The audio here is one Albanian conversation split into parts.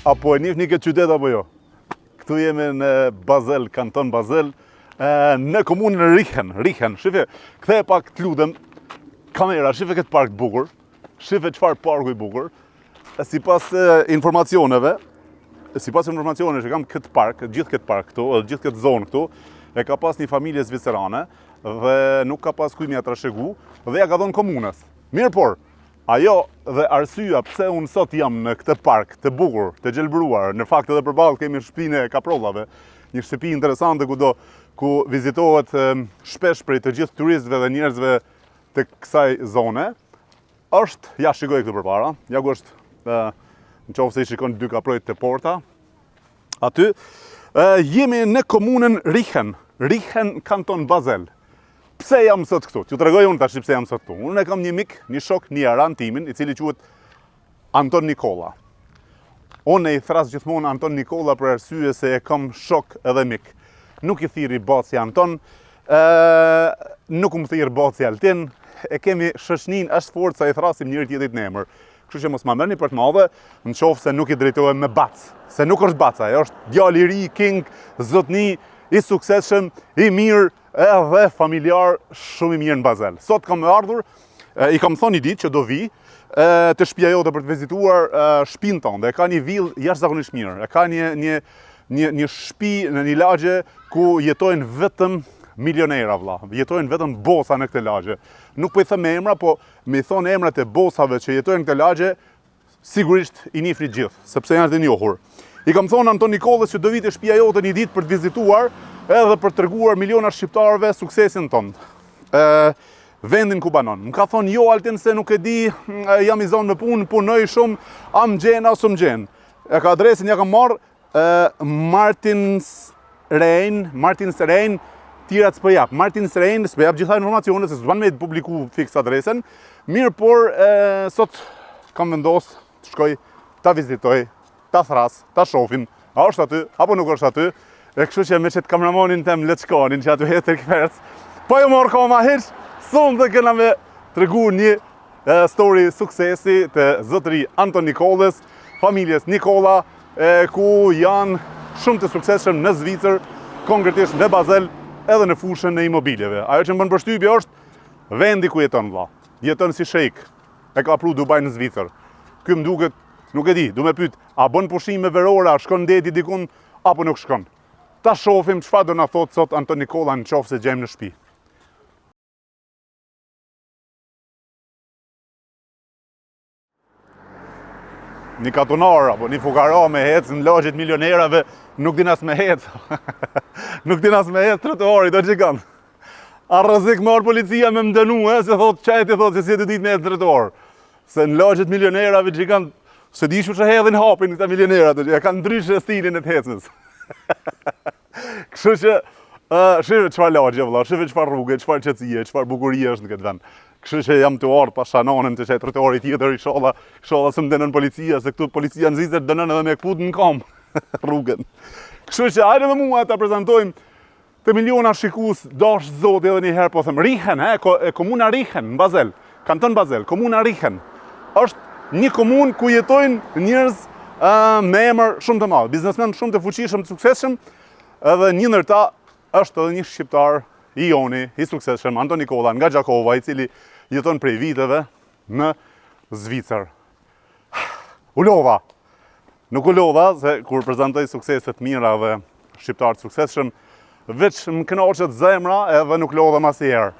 apo e njihni këtë qytet apo jo? Këtu jemi në Basel, kanton Basel, në komunën Richen. Shife, kthej pak të lutem kamera, shife këtë park të bukur, shife çfarë parku i bukur. Sipas informacioneve që kam këtë park, gjithë këtë park këtu, gjithë këtë zonë këtu, e ka pas një familje zvicerane dhe nuk ka pas kujt mja trashëgu dhe ja ka dhënë komunës. Mirë por, ajo dhe arsyeja pse unë sot jam në këtë park të bukur, të gjelbëruar, në fakt edhe përballë kemi shtëpinë e kaprollave, një shtëpi interesante ku vizitohet shpesh prej të gjithë turistëve dhe njerëzve të kësaj zone, është, ja shikoj këtu përpara, ja ku është, në qoftë se i shikon dy kaprojt të porta, aty, jemi në komunën Richen kanton Basel. Pse jam sot këtu? T'ju tregoj unë tash pse jam sot këtu. Unë e kam një mik, një shok, një aran timin, i cili quhet Anton Nikola. Unë i thras gjithmonë Anton Nikola për arsye se e kam shok edhe mik. Nuk i thirri Baci Anton, nuk më thirr Baci Altin, e kemi shoqnin është forca i thrasim njëri tjetrit në emër. Kështu që mos ma merrni për të madhe, në qoftë se nuk i drejtohem me Bac, se nuk është Baca, është djalë i ri, king, zotni, i suksesshëm, i mirë edhe familjar shumë i mirë në Basel. Sot kam ardhur, i kam thonë një ditë që do vi të shtëpia jote për të vizituar shtëpinë tonë. E ka një villë jashtëzakonisht mirë. E ka një shtëpi në një lagje ku jetojnë vetëm milionera vlla. Jetojnë vetëm bosa në këtë lagje. Nuk po i them emra, po me i thonë emrat e bosave që jetojnë në këtë lagje, sigurisht i njihni gjithë, sepse janë të njohur. I kam thonë Anton Nikolës që do vi te shtëpia jote një ditë për të vizituar edhe për të treguar miliona shqiptarëve suksesin tonë. Vendin ku banon. Më ka thonë jo Altin se nuk e di, jam i zonë me punë, punoj shumë, am gjen as um gjen. E ka adresën ja kam marr Martins Rein, tirat s'po jap. Martins Rein s'po jap gjitha informacionet se s'ban me të publiku fiks adresën. Mirë, por sot kam vendos të shkoj ta vizitoj, ta thras, ta shohim, a është aty apo nuk është aty. E kështu që me qëtë kameramonin tem le të shkonin që aty hetër këferc. Po jo morë koma hiq, sonë dhe këna me të regu një story suksesi të zotëri Anton Nikolës, familjes Nikola, ku janë shumë të suksesshëm në Zvicër, konkretisht në Basel, edhe në fushën e imobiljeve. Ajo që më bën përshtypje është vendi ku jeton vlla. Jeton si sheik. E ka pru Dubai në Zvicër. Ky më duket, nuk e di, du me pyet, a bën pushime verore, a shkon deti dikun apo nuk shkon. Ta shohim çfarë do na thot sot Anton Nikola në qoftë se gjejmë në shtëpi. Një katunar apo një fukara me hec në lagjet milionerave nuk din as me hec. Nuk din as me hec trotuari do gjigant. A rrezik marr policia me mdënu, se thot çajti thot se si të ditë me hec trotuar. Se në lagjet milionerave gjigant se di çu hedhin hapin këta milionerat, e kanë ndryshe stilin e të hecës. Kështu që shive çfarë lagje vëlla, shive çfarë rrugë, çfarë qetësie, çfarë bukurie është në këtë vend. Kështu që jam të ardh pas shanonën të çaj trotuari tjetër, inshallah s'm dënon policia, se këtu policia në Zvicër dënon edhe me kput në kam rrugën. Kështu që hajde me mua ta prezantojmë të miliona shikues, dash zoti edhe një herë po them Richen, komuna Richen në Basel, kanton Basel, komuna Richen. Është një komunë ku jetojnë njerëz me emër shumë të madh, biznesmen shumë të fuqishëm, të suksesshëm, edhe një ndër ta është edhe një shqiptar i joni, i suksesshëm, Anton Nikola nga Gjakova, i cili jeton prej viteve në Zvicër. Nuk u lodha, se kur prezantoj sukseset mira dhe shqiptar të suksesshëm, veç më kënaqet zemra edhe nuk lodhem asnjëherë.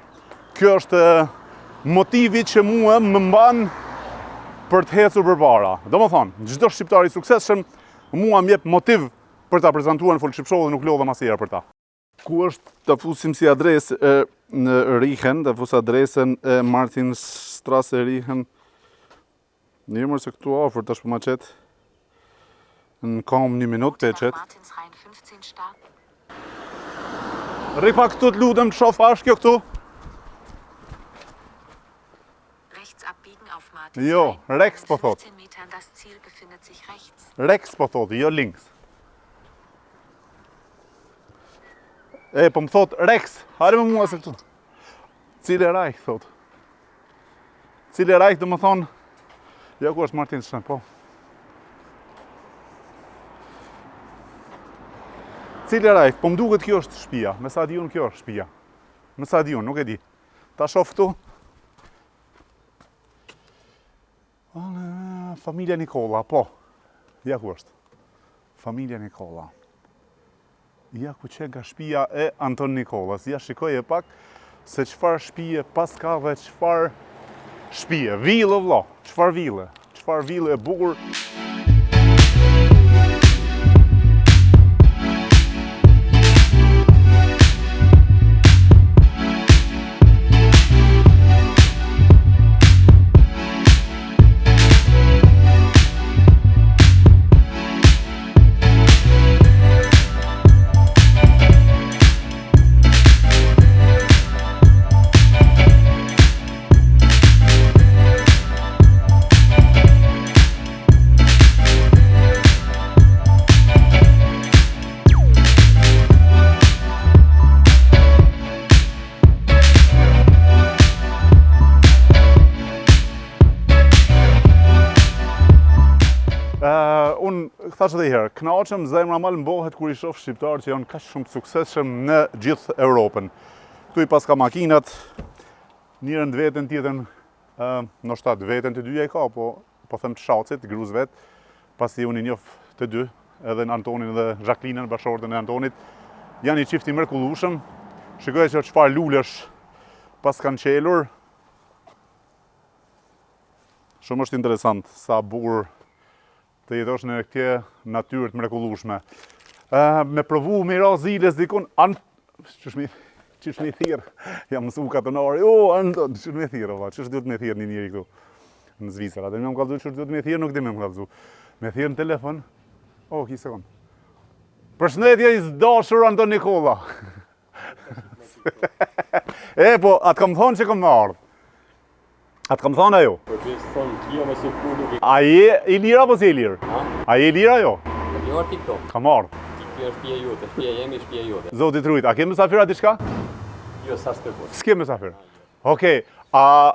Kjo është motivi që mua më mban për të hecur përpara. Domethënë, çdo shqiptar i suksesshëm mua më jep motiv për ta prezantuar në Folk Ship Show dhe nuk lodhem asnjëherë për ta. Ku është ta fusim si adresë në Richen, ta fus adresën e Martinstraße Richen. Një mërë se këtu afër tash po ma qet. Në kam 1 minutë të qet. Rri pak këtu të lutem të shoh është kjo këtu. Jo, Rex po thot. Rex po thot, jo links. Po më thot Rex, hajde me mua se këtu. Cili Reich thot. Cili Reich do më thonë, ja ku është Martinstraße, po. Cili rajt, po më duket kjo është shtëpia. Me sa di unë kjo është shtëpia. Me sa di unë, nuk e di. Ta shoh këtu. Familja Nikola, po. Ja ku është. Familja Nikola. Ja ku që nga shtëpia e Anton Nikolas. Ja shikoj e pak se çfarë shtëpie pas ka dhe çfarë shtëpie. Villë vëlla, çfarë villë. Çfarë villë e bukur. Unë thash edhe herë, kënaqem, zemra mal mbohet kur I shoh shqiptarë që janë kaq shumë të suksesshëm në gjithë Europën. Këtu I paska makinat, njërën të vetën, tjetën, ndoshta të vetën të dyja I ka, po them të shacit, gruz vet, pasi unë I njoh të dy, edhe në Antonin dhe Jacqueline, bashkëshortën e Antonit, janë I çift I mrekullueshëm. Shikoj që çfarë lulesh pas kanë qelur. Shumë është interesant sa bukur të jetosh në këtje natyrë të mrekullueshme. Me provu me ra ziles dikun, qysh me thirr, jam mësu katonari, Anton, qysh me thirr, qysh duhet me thirr një njeri këtu në Zvicër, atë më kallëzu qysh duhet me thirr, nuk di me më kallëzu. Me thirr në telefon, ki sekond. Përshëndetje I dashur Anton Nikola. Po, atë kam thonë që kam më ardhë. Atë kam thonë ajo? Po që thonë kjo me si ku nuk A je I lirë apo si I lirë? A je I lirë ajo? Jo arti këto. Kam ardhë. Kjo është shtëpia jote, shtëpia jemi, shtëpia jote. Zotit rujt, a ke mysafira diçka? Jo, sa s'ke. S'ke mysafir. Okej, a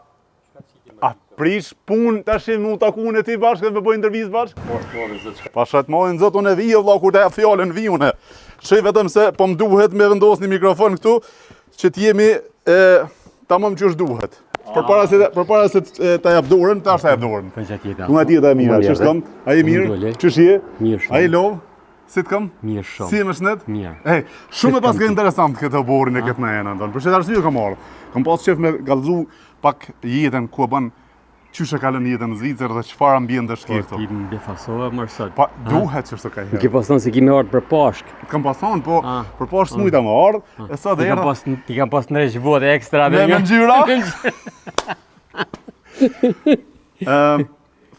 prish punë tash mu taku në ti bashkë dhe me bëj intervistë bashkë? Po të morën zot. Pashat mojnë zot unë e vi vëlla kur të jap fjalën vi unë. Shej vetëm se po më duhet me vendosni mikrofon këtu që të jemi tamam që është duhet. Përpara se ta jap dorën, tash ta jap dorën. Po gjatë jeta. Unë atje e mira, ç'është kam? A je mirë? Ç'është je? Mirë shumë. A je lov? Si të kam? Mirë shumë. Si e më shnet? Mirë. Shumë e paske interesant këtë borin e këtë në Anton. Për çfarë arsye kam marrë? Kam pas qef me gallëzu pak jetën ku e bën qysh e kalon jetën në Zvicër dhe çfarë ambiente është këtu. Ti më befasova më sot. Pa duhet çështë ka herë. Ke pas thënë se kemi ardhur për pashk. Kam pas thonë, po për poshtë smujta më ardh, e sa dhe era. Ti kam pas ndresh votë ekstra Me ngjyra.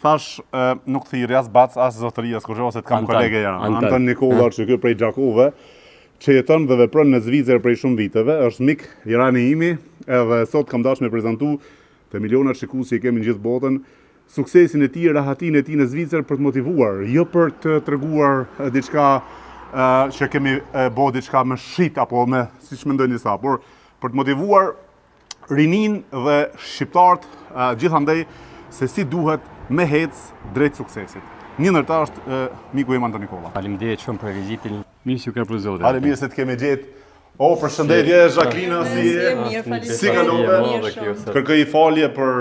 Thash, nuk thirrja as bac as zotëria as kurrë se të kam kolege janë. Anton Nikola që ky prej Xhakove, që jeton dhe vepron në Zvicër prej shumë viteve, është mik I rani imi, edhe sot kam dashur me prezantu te milionat shikues që I kemi në gjithë botën, suksesin e tij, rahatinë e tij në Zvicër për të motivuar, jo për të treguar diçka që kemi bë diçka me shit apo me siç mendojnë disa, por për të motivuar rinin dhe shqiptarët gjithandej se si duhet me hec drejt suksesit. Një ndër ta është miku im Anton Nikola. Faleminderit shumë për vizitin. Mirë që ka për zotin. Ale mirë se të kemi gjetë. Përshëndetje Jacqueline, si kalove? Kërkoj falje për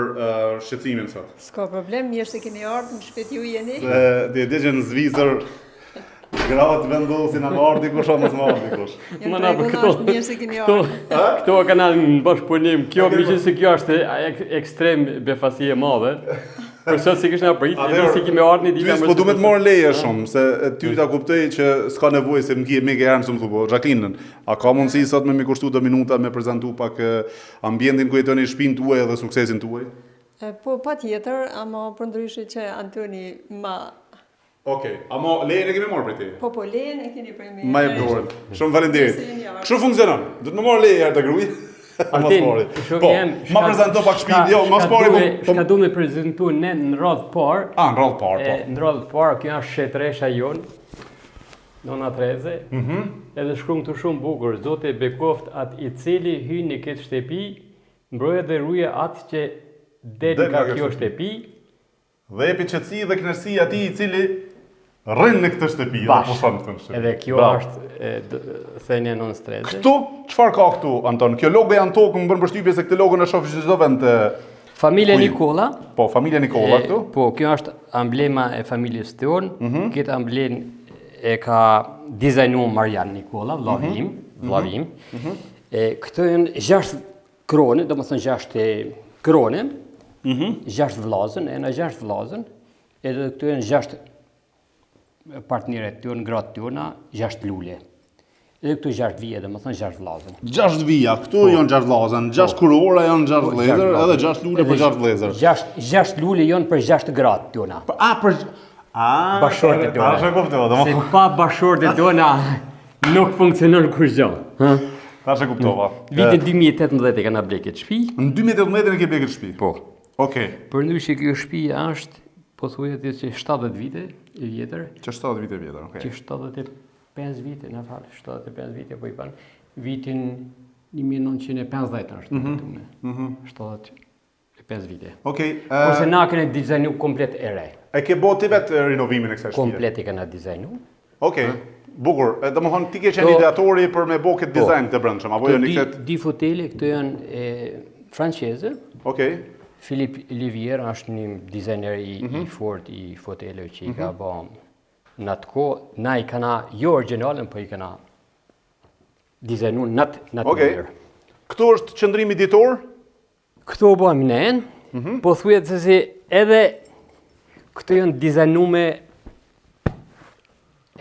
shqetësimin sot. S'ka problem, mirë se keni ardhur, në shtëpi ju jeni. Dhe që në Zvicër gratë vendosin a më ardh dikush apo mos më ardh dikush. Mana për këto. Mirë se keni ardhur. Këto kanë në bashkëpunim. Kjo më se kjo është ekstrem befasi e madhe. Për sot si kishna prit, edhe si kemi ardhur një ditë më. Po duhet të marr leje shumë, se ty ta kuptoj që s'ka nevojë se më ke herë më thupo, Jacqueline, a ka mundësi sot me më kushtu 2 minuta me prezantu pak ambientin ku jetoni, shtëpinë tuaj dhe suksesin tuaj? Po patjetër, ama për ndryshe që Antoni ma Okej, ama lejen e kemi marrë prej teje. Po lejen e keni prej me. Ma jep dorën. Shumë faleminderit. Kështu funksionon. Do të më marr leje herë të gruaj. Artin, po, ma prezanto pak shtëpinë, jo, mas pari Shka du me prezentu në radhë parë. Në radhë parë, po. Në radhë parë, kjo është shetresha jonë, Nona Treze, edhe shkruan këtu shumë bukur, Zoti bekoft atë I cili hyn në këtë shtëpi, mbroje dhe ruje atë që del nga kjo shtëpi, dhe jepi qetësi dhe kënaqësi atij I cili Rrin në këtë shtëpi, Bash. po thonë këtë shtëpi. Edhe kjo Bravo. është thënia non streze. Këtu, çfarë ka këtu, Anton? Kjo logo janë tokë, më bën përshtypje se këtë logo në shoh çdo vend. Familja Kuj? Nikola. Po, familja Nikola këtu. Po, kjo është amblema e familjes tonë. Këtë amblemë e ka dizajnuar Marian Nikola, vllavi im. Këto janë 6 krone, domethënë 6 krone. 6 vllazën, e na 6 vllazën. Edhe këto janë 6 partnerët tonë, gratë tona, 6 lule. Edhe këtu 6 vije, domethënë 6 vllazën. 6 vija, këtu janë 6 vllazën, 6 kurora janë 6 vëllezër, edhe 6 lule për 6 vëllezër. 6 lule janë për 6 gratë tona. Bashortet tona. Tash e kuptova, Se pa bashortet tona nuk funksionon kurrë. Tash e kuptova. Vitin 2018 e kanë blekë shtëpi. Në 2018 e ke blekë shtëpi. Po. Okej. Përndryshe kjo shtëpi është pothuajse që 70 vite e vjetër. Që 70 vite vjetër, okej. Që 75 vite, na fal, 75 vite po i ban. Vitin 1950 është këtu. 75 vite. Okej. Kurse na kanë dizajnuar komplet e re. E ke bërë ti vetë rinovimin e kësaj shtëpie? Komplet e kanë dizajnuar. Okej. Bukur. Domethënë ti ke qenë ideatori për me bërë këtë dizajn të brendshëm, apo jo në këtë? Di fotele këto janë franceze. Okej. Philippe Livier është një dizajner i fort i foteleve që i ka bërë në atë kohë. Na i kana jo originalën, po i kana dizajnuar në atë mënyrë. Këtu është qëndrimi ditor? Këto bëjmë ne, po thuhet se edhe këto janë dizajnuar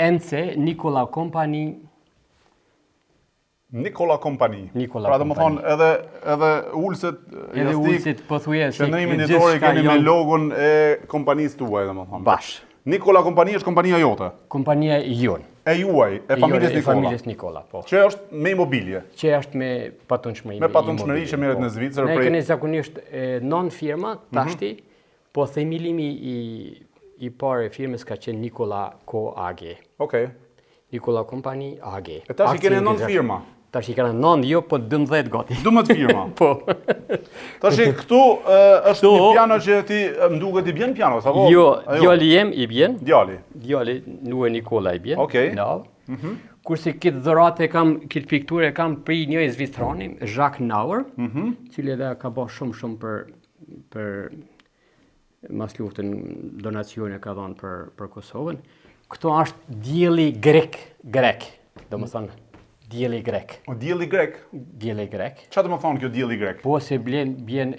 NC Nikola Company. Nikola Company. Nikola pra domethënë edhe ulset, edhe ulset po thuhet qëndrimi ditor e keni me logon e kompanisë tuaj domethënë. Bash. Nikola Company është kompania jote. Kompania jon. E juaj, e familjes Nikola. Familjes Nikola, po. Që është me imobilje. Që është me patundshmëri. Me patundshmëri që merret në Zvicër Ne kemi zakonisht 9 firma tashti, po themelimi i parë e firmës ka qenë Nikola Co AG. Okej. Nikola Company AG. E tash i keni 9 firma. Tash i kanë 9, jo, po 12 gati. 12 firma. Po. Tash këtu është një piano që ti më duket i bjen piano, apo? Jo, djali jem i bjen. Djali. Djali Nue Nikola i bjen. Okej. Nav. Kurse këtë dhuratë këtë pikturë e kam pri një Zvicrani, Jacques Nauer, cili edhe ka bërë shumë për mas luftën donacione ka dhënë për Kosovën. Këto është dielli grek, domethënë dielli grek. O dielli grek. Dielli grek. Çfarë do të thonë kjo dielli grek? Po se bjen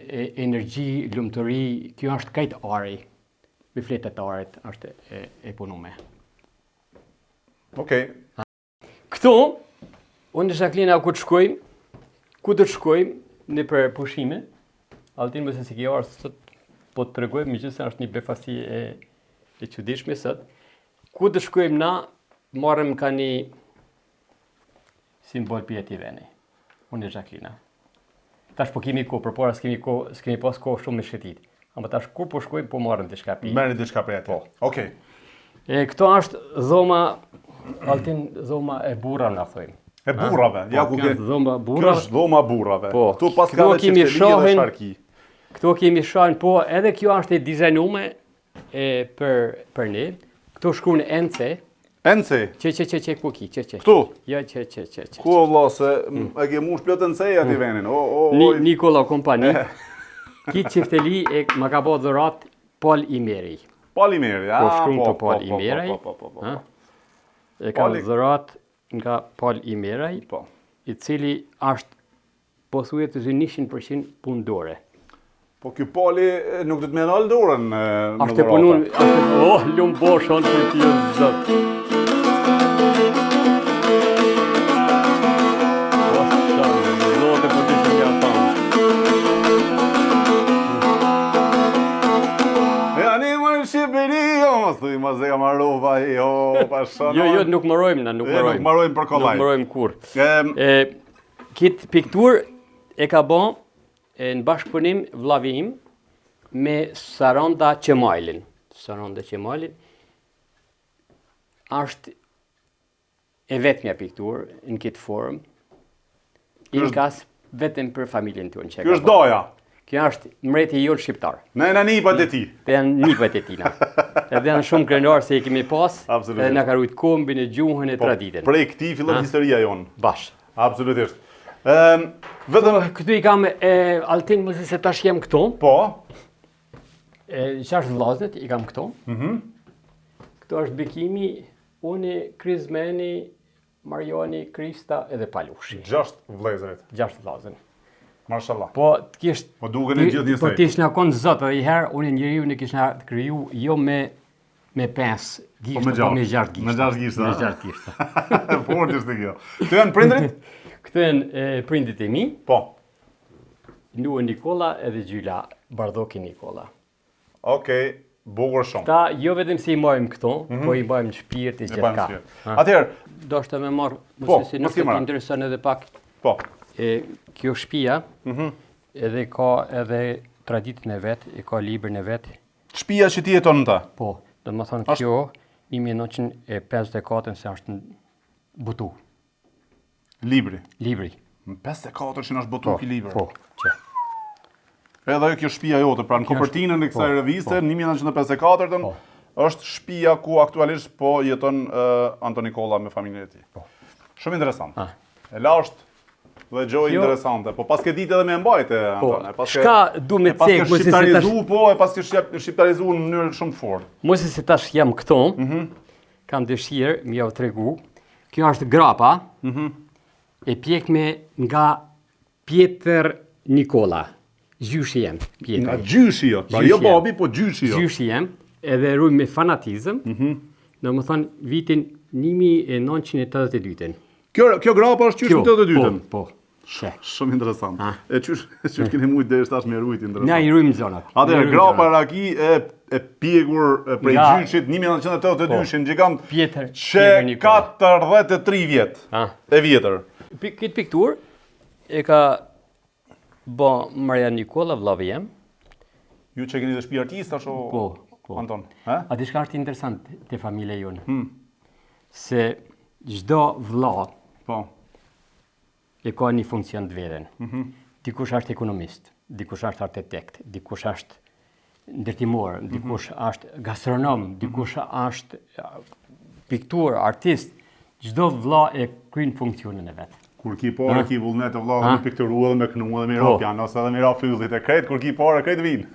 energji, lumturi, kjo është kajt ari. Me fletat e arit është e punuar. Okej. Këtu, unë dhe Jacqueline ku të shkojmë në për pushime, Altin mëse si kjo arë sot, po të tregojmë, megjithëse është një befasi e çuditshme sot. Ku të shkojmë na, marrëm ka një simbol për jeti veni. Unë dhe Jacqueline. Tash po kemi kohë, përpara s'kemi pas kohë shumë me shëtit. Ama tash kur po shkojmë, po marrëm diçka pi. Merrni diçka për atë. Okej. Këto është dhoma, Altin dhoma e burrave na thojmë. E burrave. Ja ku ke. Dhoma Kjo burrave. është dhoma burrave. Po. Ktu pas ka Këto kemi dhe shohin. sharki. Këto kemi shohin, po edhe kjo është e dizajnuar për ne. Këto shkruan NC. NC. Që ku ki, që. Këtu. Ja, që. Ku valla se e ke mush plot NC aty venin. Nikola Company. Ki çifteli e ma ka bërë dhurat Paul Imeri. Paul Imeri, Po shkruan të Paul Imeri. E ka dhurat nga Paul Imeri, i cili është pothuajse 100% punëdore. Po ky Pali nuk do të më ndal dorën në Është punuar, lum boshon për ti zot. Jo, nuk mërojmë na, nuk mërojmë. Nuk mërojmë për kollaj. Nuk mërojmë kur. Kit piktur e ka bën në bashkëpunim vllavi im me Saranda Qemailin. Saranda Qemailin është e vetmja piktur në këtë formë. Inkas vetëm për familjen tonë që Ky është doja. Kjo është mreti jon shqiptar. Në e në nipat e ti. Të janë nipet e tina. Edhe janë shumë krenar se i kemi pas, Absolutisht. edhe na ka rujt kombin e gjuhën e traditën. Prej këti fillon historia jonë. Bash. Absolutisht. Vetëm, Këtu i kam Altin, mos se tash jam këto. po, Qashtë vllaznet i kam këto. Këto është Bekimi, unë, Krizmeni, Marjani, Krista edhe Palushi. 6 vëllezërit. 6 vllazën. Mashallah. Po të kisht... Po duken e gjithë një Po sej. t'ish në konë zotë edhe i herë, unë njeriu në kishna kriju jo me 5 gishta, me po me 6. 6 gishta. Me 6 gishta. Me 6 gishta. Fort ishte kjo. Këto janë prindrit? Këto janë prindit e mi, Po. Nue Nikola edhe Gjyla Bardhoki Nikola. Okej, bukur shumë. Ta jo vetëm se i mbajmë këto, po i mbajmë në shpirt e E gjithë bajmë ka. shpirt. Atëherë, Do shtë me marrë, Po, mëse si mos nuk ke të marrë. intereson edhe pak. po. Kjo shtëpia, edhe ka edhe traditën e vetë, e ka librin e vetë. Shtëpia që ti jeton në ta. Po, do më thonë kjo 1954 se është në butu, Libri. libri. Në 54 që në është botu ki libër. Po, që. Edhe ajo kjo shtëpia jote, pra në kopertinën e kësaj reviste, 1954-ën, është shtëpia ku aktualisht po jeton Anton Nikola me familjen e tij. Shumë interesant. E lashtë dhe gjoj interesante, po pas ke ditë edhe me mbajtë, Anton. e pas ke- Shka du me e pas ke cek, mos e se tash, shqiptarizu, po, e pas ke shqiptarizu në mënyrë shumë të fortë. mos e se tash jam këto, kam dëshirë, më jau tregu, kjo është grapa, e pjekme nga Pjetër Nikola, gjyshi jem, Nga Pjetër. gjyshi jo, pra Gjyshi jo jam. babi, po gjyshi jo. Gjyshi jem, edhe ruj me fanatizëm, në më thonë vitin 1982. Kjo grapa është qysh në 82-ën. Po, she. Shumë interesant. E qysh keni mujt dhe tash me rujt interesant. Na i rujmë zonat. Atëherë, grapa raki e pjekur prej Nga- gjyshit 1982-shin gjigant Pjetër që Nikola. 43 vjet e vjetër. Këtë piktur e ka bo Marian Nikola, vllavi jem. Ju që keni të shtëpi artist ashtu Po. Anton, ha? A di shka është interesant te familja jonë? Se çdo vlla Po. e ka një funksion të veten. Dikush është ekonomist, dikush është architekt, dikush është ndërtimor, dikush është gastronom, dikush është piktur, artist. Çdo vlla e kryen funksionin e vet. Kur ki parë, ki vullnet e vllavë me pikturu edhe me kënu edhe me ra piano, ose edhe me ra fyllit e krejt, kur ki parë, krejt vinë.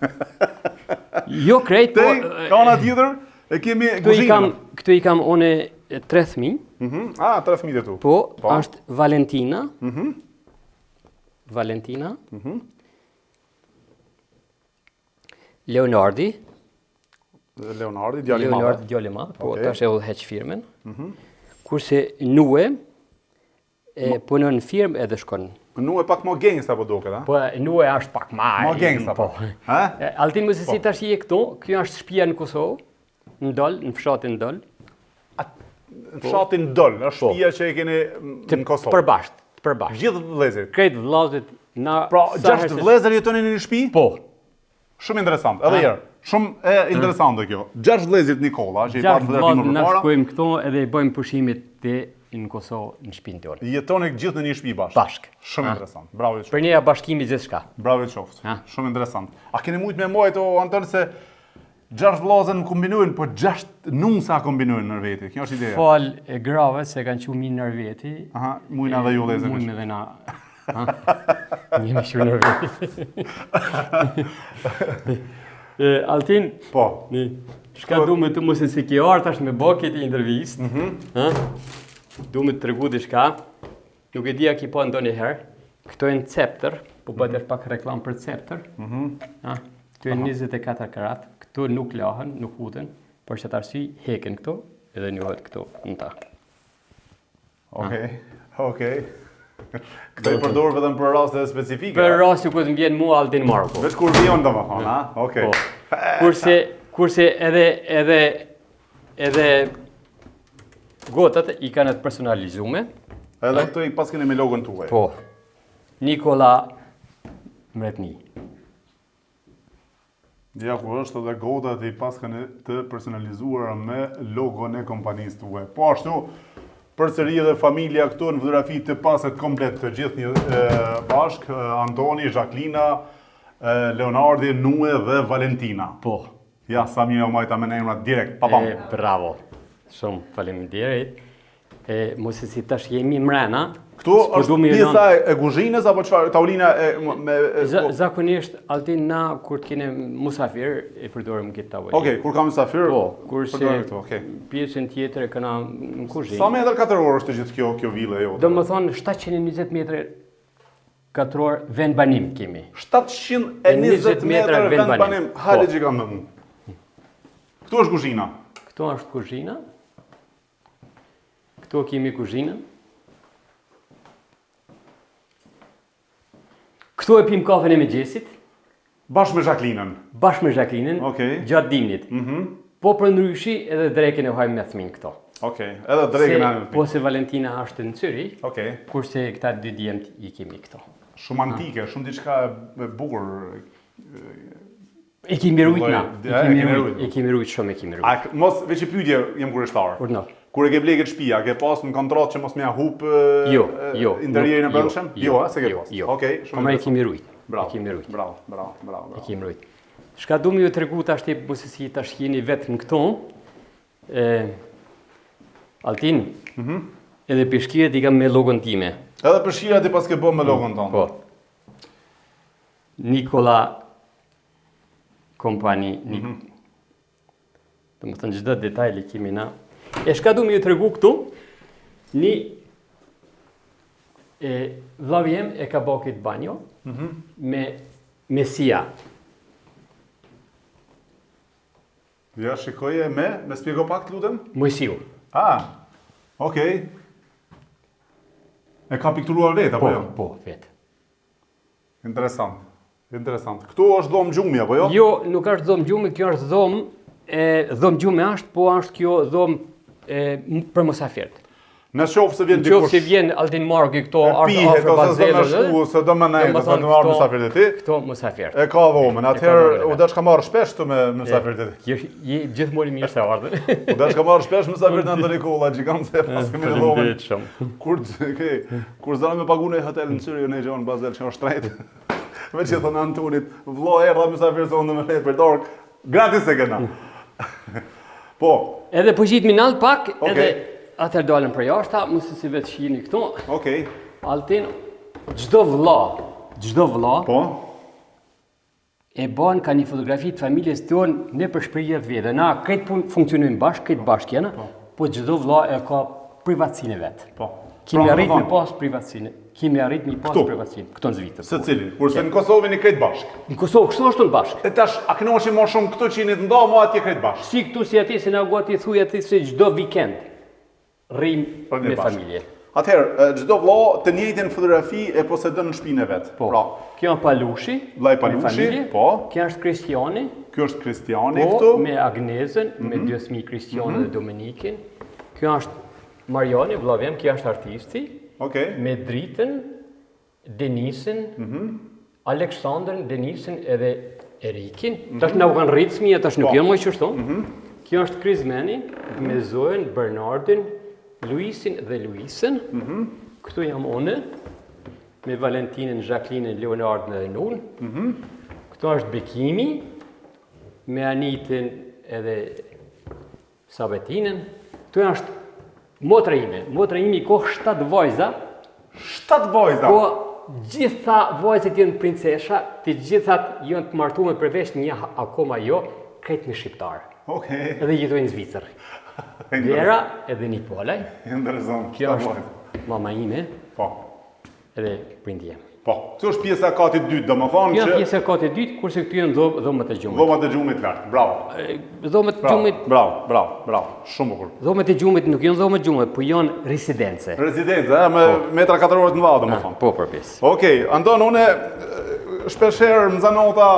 Jo krejt, po Te, ka ana tjetër, e kemi këtu i kam une 3 fëmijë. Ah, 3 fëmijë tu. Po, është Valentina. Valentina. Leonardi. Leonardi, djali i madh. Leonardi djali i madh, po Okej. tash e udhëheq firmën. Kurse Nue punon në firmë edhe shkon. Nu e pak më gangsta po duket, ha? Po Nue është pak më Më gangsta po. Ha? Altin mos e si tash je këtu, kjo është shtëpia në Kosovë, në Dol, në fshatin Dol. Në fshatin Dol, është shtëpia që e keni në Kosovë. Përbashkët. Gjithë vëllezërit. Krejt vllazët na Pra, 6 vëllezër jetonin në një shtëpi? Po. Shumë interesant. Edhe herë, shumë e interesante kjo. 6 vëllezërit Nikola, që i Gjatë patë fotografin më vllazët na përpara, shkojmë këto edhe i bëjmë pushimet te në Kosovë në shtëpinë tonë. jetoni gjithë në një shtëpi bashkë. Bashkë. Shumë interesant. Bravo ju. Për neja bashkimi gjithçka. Bravo ju qoftë. Ha. Shumë interesant. A keni mujt me mbajt o Anton se 6 vllazën kombinojnë, po 6 nunsa kombinojnë në veti. Kjo është ideja. Fal e grave se kanë qenë minë në veti. Aha, mujna edhe ju vëllezër. Mujnë edhe na. Një shumë në veti. Altin, Po. shka du me të mos e si kjo artë është me bo këti intervjist. Du me të tregu diçka. Nuk e dia ki po ndonjë herë. Këto e në Cepter, po bëhet pak reklam për Cepter. Këto e 24 karat. Këto nuk lahen, nuk huden. Por që të arsy, heken këto edhe njohet këto në ta. Okej. Këto i përdor vetëm për raste specifike. Për rasti ku të mbjen mua Altin Marko. Veç kur vion domethënë, ha? Okej. Po. Kurse edhe gotat i kanë të personalizume. Edhe këto i pas keni me logon tuaj. Po. Nikola Mretni. Ja ku është edhe gotat i pas kanë të personalizuara me logon e kompanisë tuaj. Po ashtu, përsëri edhe familja këtu në fotografi të paset komplet të gjithë një bashk, Antoni, Jacquelina, Leonardi, Nue dhe Valentina. Po. Ja, sa mirë o majta me në emrat direkt, papam. Bravo. Shumë faleminderit. Mos e si tash jemi mrena. Këtu është pjesa e kuzhinës apo çfarë? Tavolina Zakonisht Altin na kur të kene musafir e përdorim këtë tavolinë. Okej, kur kam musafir, Po, kurse përdorim këtu, okej. pjesën tjetër e kanë në kuzhinë. Sa metër katror është të gjithë kjo vile jote? Domethënë 720 metër katror vend banim kemi. 720 metër vend banim. Hajde që kam me mu. Këtu është kuzhina. Këto është kuzhina. Këto kemi kuzhinën. Këto e pim kafen e mëngjesit. Bashkë me Jacqueline-ën. Bashkë me Jacqueline-ën. Okej. Gjatë dimnit. Po për ndryshi edhe drekën e hajmë me thmin këto. Okej, edhe drekën e Po se Valentina është në Zürich, Okej. kurse këta dy djemt i kemi këto. Shumë antike, shumë diçka e bukur. I kemi rujt na. I kemi rujt shumë, i kemi rujt. A mos veç i pyetje jam kurishtar. Por no. Kur e ke bleket shtëpia, ke pas në kontratë që mos m'ia hup Jo. interierin e brendshëm? Jo, se ke pas. Jo. Okej, Po më i kemi rujt. Bravo. I kemi rujt. Bravo. I kemi rujt. Shka du më ju tregu tash ti mos e si tash jeni vetëm këto. Altin. Edhe peshkiret i kam me logon time. Edhe pëshirat i pas ke bë me logon tonë. Po. Nikola kompani. Të më thënë gjithë detajli kemi na. E shka du me ju tregu këtu, një vllavi jem e ka bërë këtë banjo me sija. Ja, shikoje me spjego pak të lutem? Mojësiu. Okej. E ka pikturuar vetë, apo jo? Po, vetë. Interesant. Këtu është dhomë gjumi, apo jo? Jo, nuk është dhomë gjumi, kjo është dhomë, dhomë gjumi është, po është kjo dhomë për mosafirët. Në qofë se vjen Në qofë se vjen Altin Marki këto pihet, ose se do me shku, se do me nejtë, se do me marrë musafirët e ti, këto mosafirët. e ka dhomën. Atëherë, u dash ka marrë shpesh të me musafirët e ti. Gjithmonë mirë se ardhën. U dash ka marrë shpesh musafirët në Nikola, gjikam se pas kemi në dhomën. Shumë. Kur zënë me pagu në hotel në Zürich, në gjonë Basel, që është trejtë. Veç që thënë Antonit, vlo erdha musafirët se unë me lejtë për dorë, gratis e kena. Po. Edhe po gjitë minal pak, edhe atër dalën për jashta, mësë si vetë shini këto. Okej. Altin, gjdo vlla, Po. e ban ka një fotografi të familjes tonë në për shprehjet vete. Na këtë punë funksionojnë bashkë, këtë bashkë jena, po gjdo vlla e ka privatësinë e vetë. Po. Kemi arrit me pas privatësinë. Këto në Zvitër. Se cili? Kurse në Kosovë një krejt bashkë. Në Kosovë kështu është në bashkë. E tash, a kënoqim më shumë këtu që një të nda, ma atje krejt bashkë. Si këtu si ati, se nga gati thuj ati se gjdo vikend rrim me familje. Atëherë, gjdo vlla të njëjtin fotografi e posedon në shtëpinë e vet. Po. Pra, Kjo është Palushi, vllai Palushi, po. Kjo është Kristiani, Ky është Kristiani po, këtu. me Agnezën, me dy fëmijë Kristianë dhe Dominikin. Kjo është Mariani, vllavi im, kjo është artisti. Okej. Me Dritën, Denisën, Aleksandrën, Denisën edhe Erikin. Tash na u kanë rritë fëmijët, tash nuk janë më qështu. Kjo është Krizmeni, me Zoën, Bernardin, Luisin dhe Luisën. Këtu jam une, me Valentinën, Jacqueline, Leonardin dhe Nun. Këtu është Bekimi, me Anitin edhe Sabetinën. Këtu është motra ime ko 7 vajza. 7 vajza? Po, gjitha vajzët janë princesha, të gjithat janë të martuar përveç një akoma jo, këtë në shqiptar. Okej. Edhe jetojnë në Zvicër. Vera edhe Nikolaj. Interesant. Kjo është mama ime, Po. edhe prindi jem. Po. Kjo është pjesa e katit dytë, domethënë Kjo që janë pjesë e katit dytë, kurse këtu janë dhomët e gjumit. dhomat e gjumit lart. Bravo. Dhomët e gjumit, Bravo. Shumë bukur. dhomët e gjumit nuk janë dhomët e gjumit, po janë residence. Rezidencë, me metra katrorë të mëdha, domethënë. Po, përpjes. Okej, Anton, une shpesherë më zanota,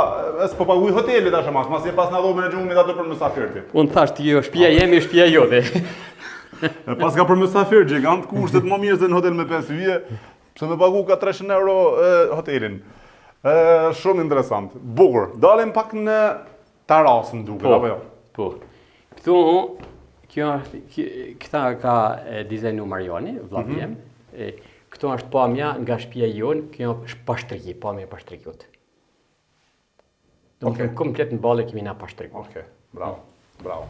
s'po paguaj hotelit tash mas je pas në dhomën e gjumit ato për mysafirti. Unë thash ti jo, shtëpia jemi, shtëpia jote. Pas ka për mysafir gjigant, kushtet më mirë se në hotel me 5 yje, pse me pagu ka 300 euro hotelin. Shumë interesant. Bukur. Dalim pak në terasën duke, apo jo? Po. Këtu, këta ka dizajnu Mariani, vllavi jem. Këto është pamja nga shtëpia jonë, kjo është pashtriki, pamja e pashtrikut. Do të komplet në ballë kemi na pashtrim. Okej, bravo, bravo.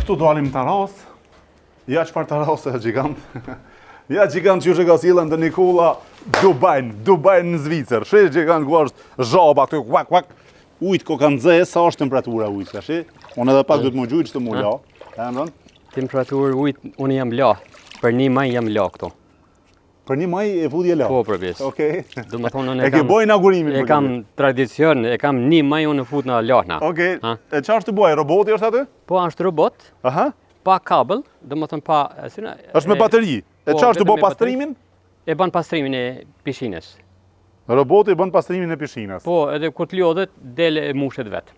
Këtu dalim taras. Ja çfarë tarase gjigant. Ja gjigant që ka sjellën te Nikola Dubai në Zvicër. Shi gjigant ku është zhaba këtu vak vak. Ujt ko kanë nxe, sa është temperatura e ujit, shi? Unë edhe pak do të më gjujt ç'të më la. E ndon? Temperaturë ujit unë jam la. Për 1 maj jam la këtu. Për 1 maj e futje la. Po, përbis. Okej. Do të thonë unë E ke boj inaugurimin. E kam tradicion, e kam 1 maj unë fut në lahna. Okej. E çfarë të bëj? Roboti është aty? Po është robot, Aha. pa kabel, do të thonë pa, Është me bateri. E çfarë të bë pastrimin? E bën pastrimin e pishinës. Roboti bën pastrimin e pishinës. Po, edhe kur të lodhet, del e mushet vet.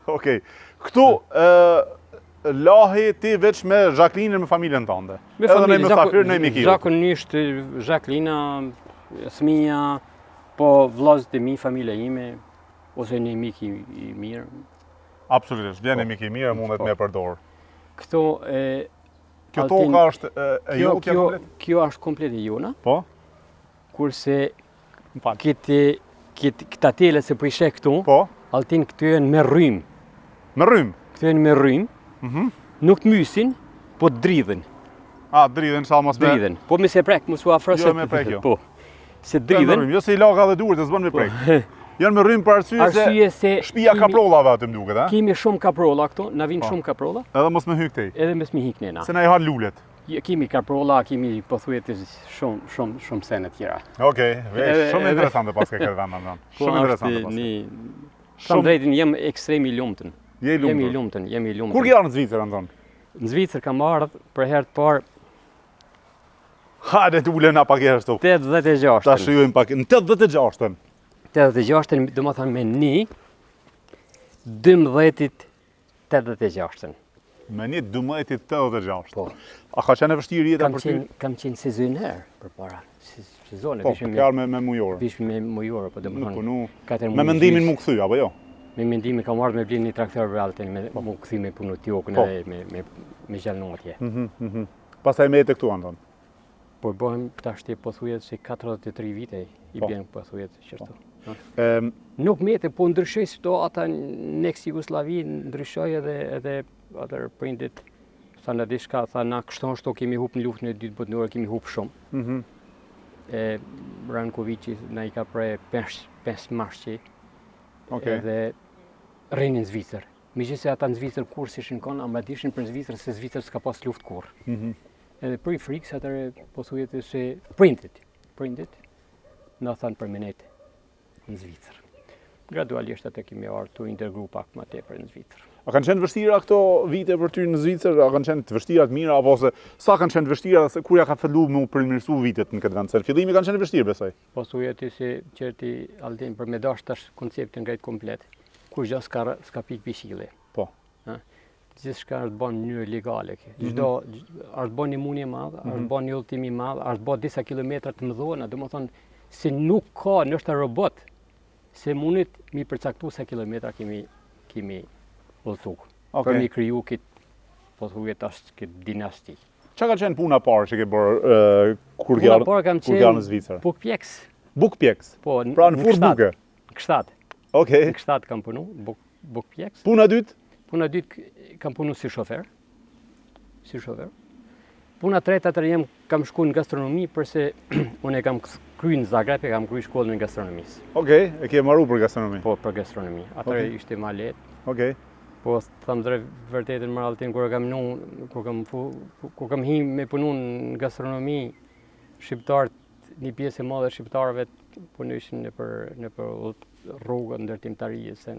Okej. Këtu lahi ti veç me Jacqueline me familjen tënde. Me Edhe familje, me mysafir në Mikiu. zakonisht Jacqueline, fëmia, po vllazët e mi, familja ime, ose një mik i mirë. Absolutisht, vjen e mik i mirë, mundet me përdor. Këto Kjo Altin, toka është e jotja komplet? Kjo është komplet e jona, Po? kurse Më fal. këta tele se po i sheh këtu, Po? Altin këtu janë me rrym. Me rrym? Këtu janë me rrym, nuk të mysin, po të dridhen. A, dridhen, sa mos me... Dridhen. Po me se prek, mos u afro Jo, me prek, jo. Po. Se Janë me dridhen. rrym, jo se i laga dhe duart, e s'bën me prek. Janë me rrym për arsye se shtëpia kaprollave aty më duket, a? Kemi shumë kaprolla këtu, na vijnë shumë kaprolla, Edhe mos me hy këtej. edhe mes mi hik nena. Se na i han lulet. Kemi kaprolla, kemi pothuajse shumë sene tjera. Okej, shumë interesante pas ke këtë vend anë. Shumë interesante pas. Shumë drejtin jem ekstrem i lumtën. Je i Jemi i lumtur. lumtën. Kur ke ardhur në Zvicër Anton? Në Zvicër kam ardhur për herë të parë Hajde të ulem na pak herë këtu. 86. Ta shijojmë pak në 86-ën. 86, do të thonë me 12-it 86. Me një 12-86. Po. A ka qenë e vështirë jeta për ty? Kam qenë sezoner përpara. Sezone, Po, vishme fjalë me mujore. vishme me mujore, po do të Nuk thonë. punu. 4 Me mendimin mu kthy apo jo? Me mendimin kam ardhur me blinë një traktor për Altin, me mu kthy me punu tjokën Po. edhe me gjallnotje. Pastaj me jetë këtu Anton. Po bëhem tash po thuhet se 43 vite i Po. bjen po thuhet çështë. Nuk Nuk po ndryshoj situata në ex-Jugosllavi, ndryshoj edhe atër prindit thanë diçka, thanë na kështu kemi hup në luftën e dytë botërore, kemi hup shumë. Rankovici na i ka prej 5 marshi. Okej. Edhe rrinin në Zvicër. Megjithëse ata në Zvicër kur ishin kon, ama dishin për Zvicër se Zvicër s'ka pas luftë kurr. Edhe për i frikë se atëre po thuhet se prindit na thanë për menet në Zvicër. Gradualisht atë kemi ardhur të integru pak më tepër në Zvicër. A kanë qenë të vështira këto vite për ty në Zvicër? A kanë qenë të vështira të mira apo se sa kanë qenë të vështira se kur ja ka filluar me u përmirësu vitet në këtë vend? Se në fillimi kanë qenë të vështirë besoj. Po thuhet se qerti Aldin për me dash tash konceptin ngajt komplet. Kur gjë s'ka pikë pishille. Po. Gjithçka është bën në mënyrë legale. Çdo është bën një mundje e madhe, është bën një udhëtim i madh, është bën disa kilometra të mëdhona, domethënë se nuk ka nështë robot se mundet mi përcaktu sa kilometra kemi udhëtu. Okej. Për mi kriju këtë, po thuhet tash këtë dinasti. Çka ka qenë puna parë që ke bërë kur ke ardhur në Zvicër? Buk pjeks. Buk pjeks. Po, Pra në furrë buke. Kështat. Okej. Në kështat kam punu, buk pjeks. Puna dytë? Puna dytë kam punu si shofer. Puna treta atër kam shku në gastronomi, përse unë e kam kryu në Zagreb, e kam kryu shkollën në gastronomisë. Okej, e ke marru për gastronomi. Po, për gastronomi. Atër ishte ma letë. Okej. Po, thamë drejt vërtetën më Altin, kur kam hi me punu në gastronomi, shqiptarët, një pjesë e madhe shqiptarëve punëshin në për rrugët ndërtimtarisë.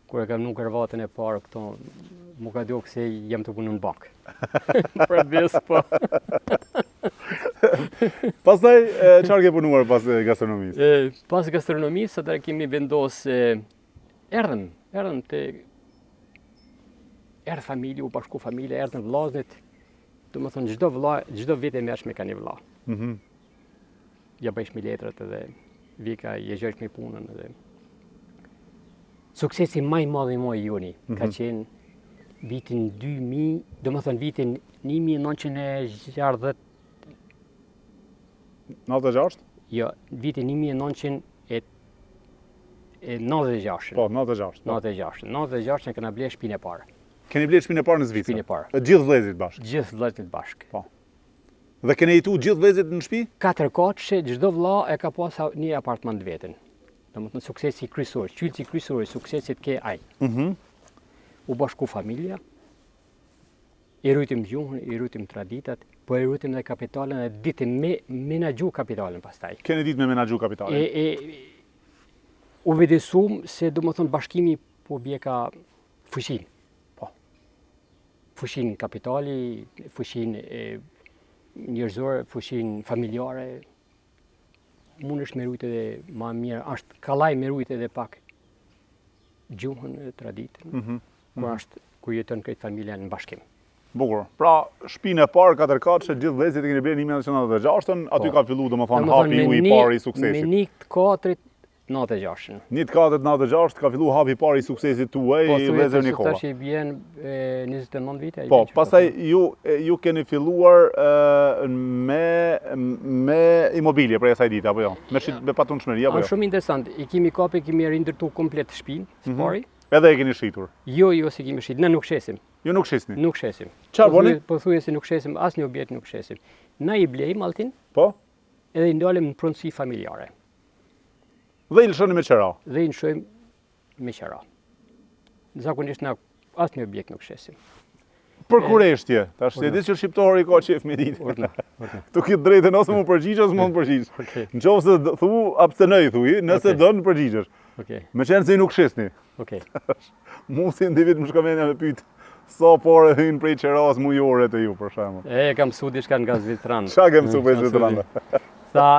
Kur e kam nuk kërvatën e parë këto, mu ka djokë se jam të punu në bankë. Për besë, po. Pastaj, çfarë ke punuar pas gastronomisë? Pas gastronomisë, atër kemi vendosë, erdhëm të erdhë familje, u bashku familje, erdhën vllaznit, do më thonë çdo vit e mersh me ka një vlla. Ja bëjsh me letrat edhe vika je gjojsh me punën edhe. Suksesi më i madh i joni ka qenë vitin 2000, do më thonë vitin 1960. 96? Jo, vitin 1996. Po, 96. 96 e kena ble shpinë e parë. Keni blerë shpinë e parë në Zvicër? Shpinë e parë. Gjithë vëllezërit bashkë? Gjithë vëllezërit bashkë. Po. Dhe keni jetu gjithë vëllezërit në shtëpi? 4 katëshe, çdo vëlla e ka pas një apartament vetën. Domethënë suksesi kryesor, qyteti kryesor i suksesit ke ai. U bashku familja, i rujtim gjuhën, i rujtim traditat, po i rujtim dhe kapitalin dhe ditë me menaxhu kapitalin pastaj. Keni ditë me menaxhu kapitalin? U vedesum se domethënë bashkimi po bie ka fushin. Po. Fushin kapitali, fushin njerëzore, fushin familjare. Mund është me rujtë edhe ma mirë, është kalaj me rujtë edhe pak gjuhën e traditën, ku jeton këtë familja në bashkim. Bukur. Pra, shpinë e parë 4 katëshe, gjithë vëllezërit e keni blerë 1996-ën, aty ka fillu domethënë hapi ju i parë i suksesit. Me një të katrit 96. 1-4-96 ka fillu hapi i parë i suksesit tuaj Po, i thuhet Vlezër se Nikola. tash i bjen 29 vite. Po, pastaj ju keni filluar me imobilje për asaj dite apo jo? Me patundshmëri apo jo? Shumë interesant. I kemi kape, kemi rindërtu komplet shtëpinë, së pari. Edhe e keni shitur. Jo, se kemi shit. Ne nuk shesim. Ju nuk shisni. Nuk shesim. Çfarë bëni? Po thuhet se nuk shesim, asnjë objekt nuk shesim. Na i blejmë altin, Po? edhe i ndalem në pronësi familjare. Dhe i lëshoni me qera. Dhe i nshojmë me qera. Zakonisht na asnjë objekt nuk shesim. Për kureshtje, tash se di që shqiptori ka qef me ditë. Urna. Tu ke drejtën ose më përgjigj ose më përgjigj. Okej. Nëse thu abstenoj thuj, nëse don përgjigjesh. Okej. Me qenë se i nuk shisni. Okej. Mu si individ më shkamenja me pyet sa pore hyn prej qeras mujore të ju për shembull. Kam mësu diçka nga Zvicrani. Çka ke mësuar prej Zvicranit? Tha,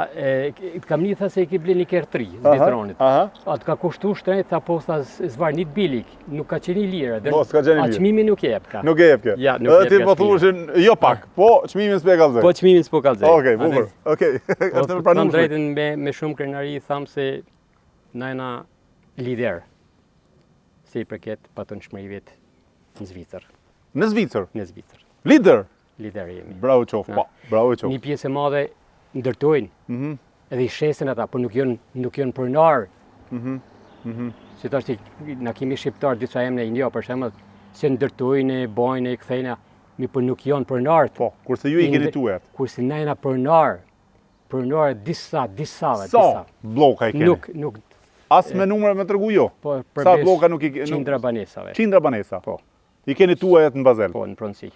kam një tha se i ke ble një kertri, Zvicranit. Atë ka kushtu shtrenjt, tha po tha zvarnit bilik, nuk ka qeni lirë. Po, s'ka qeni lirë. A çmimi nuk jep ka. Nuk e jep ke. Ja, nuk jep ti ka po çmimin. thoshin jo pak, po çmimin s'pe kallzoj. Po çmimin s'po kallzoj. Okej, bukur. Okej. Po Është të pranuar. them drejtën me shumë krenari tham se na jena lider se i përket patundshmërive në Zvicër. Në Zvicër. Në Zvicër. Lider. Lider jemi. Bravo qoftë. Po, bravo qoftë. Një pjesë e madhe ndërtojnë. Edhe i shesin ata, por nuk janë pronar. Si tash na kemi shqiptar disa emra India për shembull, se ndërtojnë, bajnë, kthejnë, por nuk janë pronar. Po, kurse ju i keni tuajt. Kurse na jena pronar disa. Sa bloka i keni? Nuk As me numra me tregu jo. po Sa bloka nuk i qindra banesave. Qindra banesa. Po. I keni tuajt në Bazel. Po, në pronësi.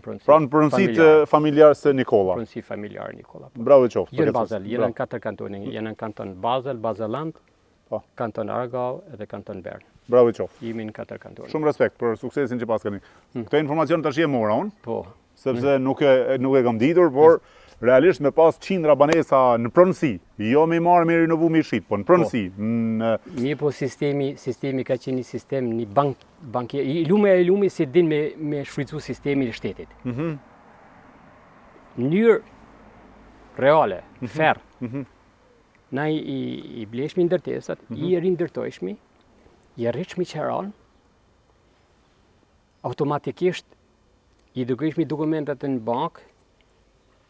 Pra në pronësit familjar se Nikola. Pronësi familjar Nikola. Po. Bravo qoftë. Jo në Basel, jena në 4 kantone, jena në kanton Basel, Baseland, Po. kanton Argau edhe kanton Bern. Bravo qoftë. Jemi në 4 kantone. Shumë respekt për suksesin që pas keni. Këto informacion tash e mora unë, Po. sepse nuk e kam ditur, por realisht me pas qindra banesa në pronësi, jo me marrë me rinovu me shit, po në pronësi. Mirë po sistemi ka qenë një sistem, një bankier, i lumi si din me shfrytzu sistemin e shtetit. Mënyrë reale, fair. Na i bleshmi ndërtesat, i rindërtojshmi, i rriqmi qeran, automatikisht i dërgojshmi dokumentat në bank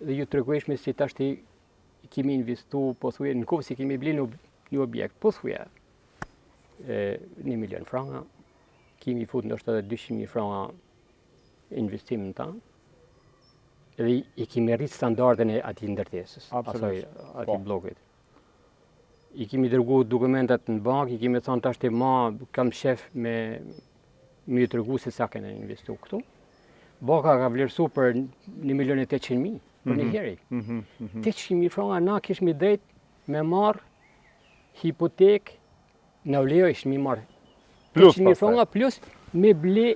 dhe ju tregojshmi si tash i kemi investu, po thuje, në kohë si kemi bli një objekt, po thuje, 1 milion franga, kemi fut ndoshta edhe 200.000 franga investim në ta, edhe i kemi rrit standardin e atij ndërtesës, asaj atij bllokit. I kemi dërgu dokumentat në bank, i kemi thonë tash kam shef me ju tregu se sa kena investu këtu. Banka ka vlerësu për 1.800.000 për një heri. 800.000 franga na kishmi drejt me marë hipotek, në vlejojsh mi marë 800.000 franga plus me ble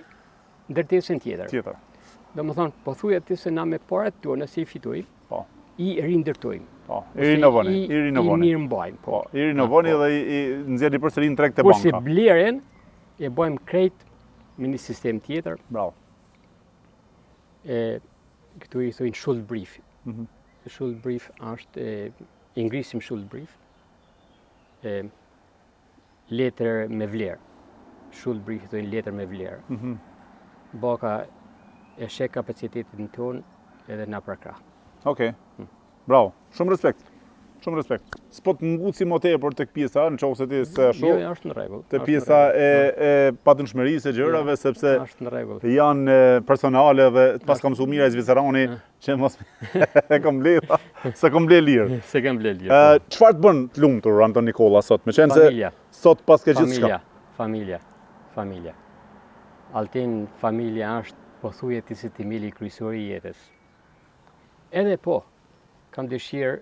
ndërtesën tjetër. Do më thonë, po thuja ti se na me parat tona si i fitojmë, i rindërtojmë. Po, i rinovoni. I mirë mbajmë. Po, i rinovoni dhe i nxjerrni përsëri në treg të banka. Kurse bleren e bëjmë krejt me një sistem tjetër. Bravo. Këtu i thojnë Schuldbrief. Schuldbrief është, i ngrisim Schuldbrief, letër me vlerë. Schuldbrief i thojnë letër me vlerë. Banka e shek kapacitetin tonë edhe na përkrah. Okej. Bravo. Shumë respekt. Shumë respekt. S'po të nguci më tepër tek pjesa, nëse ti se shoh. Jo, është në rregull. Te pjesa e patundshmërisë së gjërave sepse është në rregull. Janë personale dhe pas kam mësuar mira Zvicerani që mos e kam bledh, se kam bledh lirë. Se kam bledh lirë. Çfarë të bën të lumtur Anton Nikola sot? Me qenë se sot pas ke gjithçka. Familja. Altin familja është pothuajse si themeli kryesor i jetës. Edhe po, kam dëshirë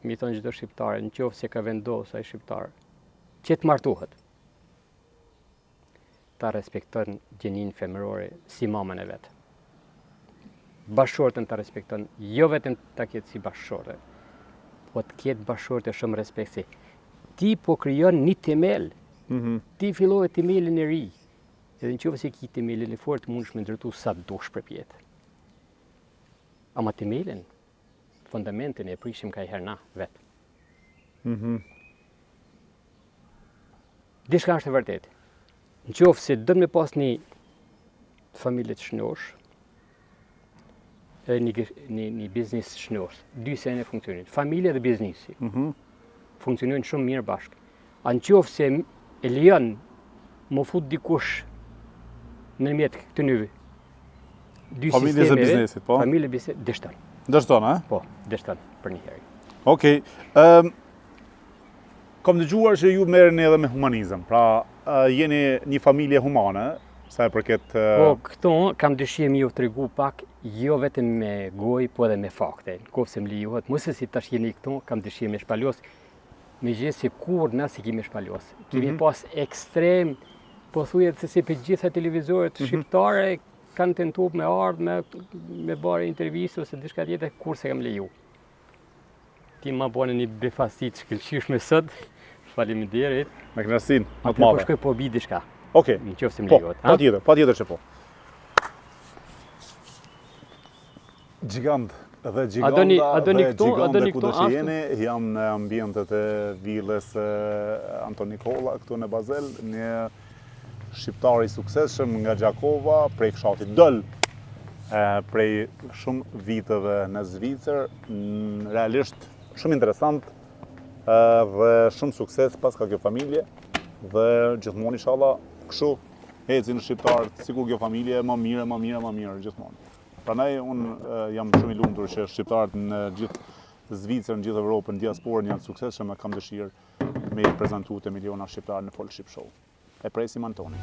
mi thonë çdo shqiptar, në qoftë se ka vendosur ai shqiptar, që të martohet, ta respekton gjeninë femërore si mamën e vet. Bashkëshortën ta respekton, jo vetëm ta ketë si bashkëshorte, po të ketë bashkëshorte shumë respekt se ti po krijon një temel. Ti fillove temelin e ri. Edhe në qoftë se ki temelin e fortë, mundesh me ndërtu sa dush për jetë. Ama temelin, fundamentin e prishim ka herë na vetë. Diçka është e vërtetë. Në qoftë se do të me pas një familje të shënosh, një biznes të shënosh, dy sene funksionojnë, familja dhe biznesi. Funksionojnë shumë mirë bashkë. A në qoftë se e lejon më fut dikush në mjet këtë dy Familjes dhe biznesit, po? Familje biznesit, dështon. Dështon, a? Po, dështon për një herë. Okej. Kam dëgjuar që ju merreni edhe me humanizëm. Pra, jeni një familje humane, sa e përket... Po, këto kam dëshirë mi ju tregu pak, jo vetëm me gojë, po edhe me fakte. Në kohë se më lejohet, mos e si tash jeni këto, kam dëshirë me shpalos, me gjithë se kur nësi kemi shpalos. Kemi pas ekstrem, po thujet se si për gjitha televizorët shqiptare kanë tentuar me ardhë, me bare intervistë ose diçka tjetër, kur se kam leju. Ti ma bane një befasit shkëlqyshme sot, faleminderit. Me kënaqësinë më të Atë po madhe. shkoj po bi diçka. Okej. Në qoftë se më Po, lejohet. patjetër që po. Gjigant dhe gjiganda dhe kudo që jeni, jam në ambientet e vilës Anton Nikolla, këtu në Bazel, një shqiptar i suksesshëm nga Gjakova, prej fshatit Dël, prej shumë viteve në Zvicër, realisht shumë interesant dhe shumë sukses pas ka kjo familje dhe gjithmonë inshallah kështu ecin shqiptarët, sikur kjo familje më mirë gjithmonë. Prandaj unë jam shumë i lumtur që shqiptarët në gjithë Zvicër, në gjithë Evropën, në diasporën janë suksesshëm e kam dëshirë me i prezantu të miliona shqiptarë në Full Ship Show. E presim Antonin.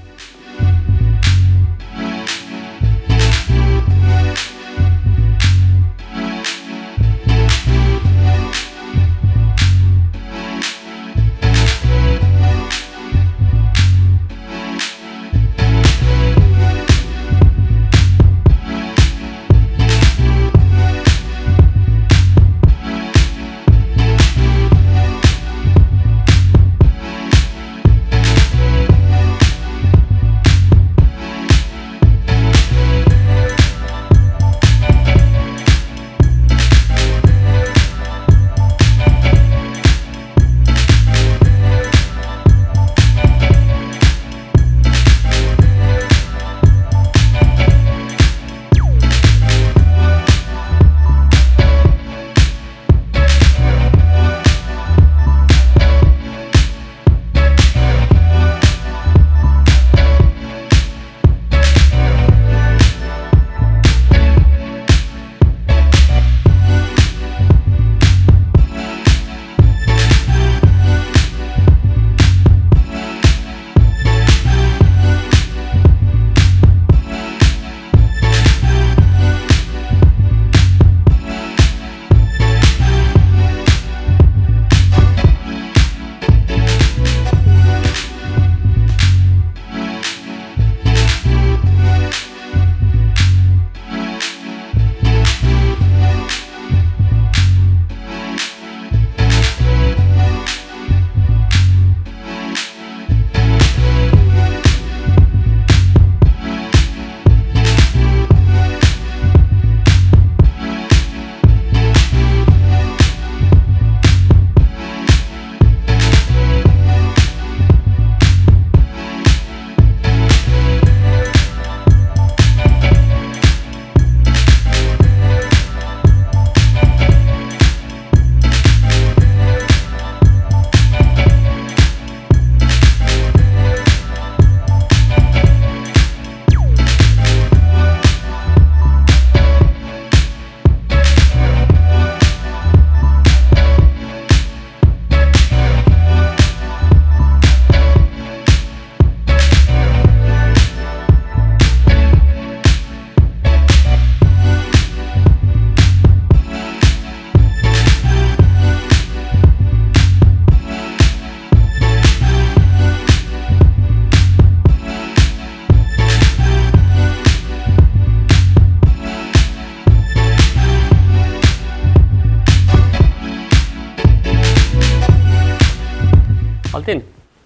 Altin,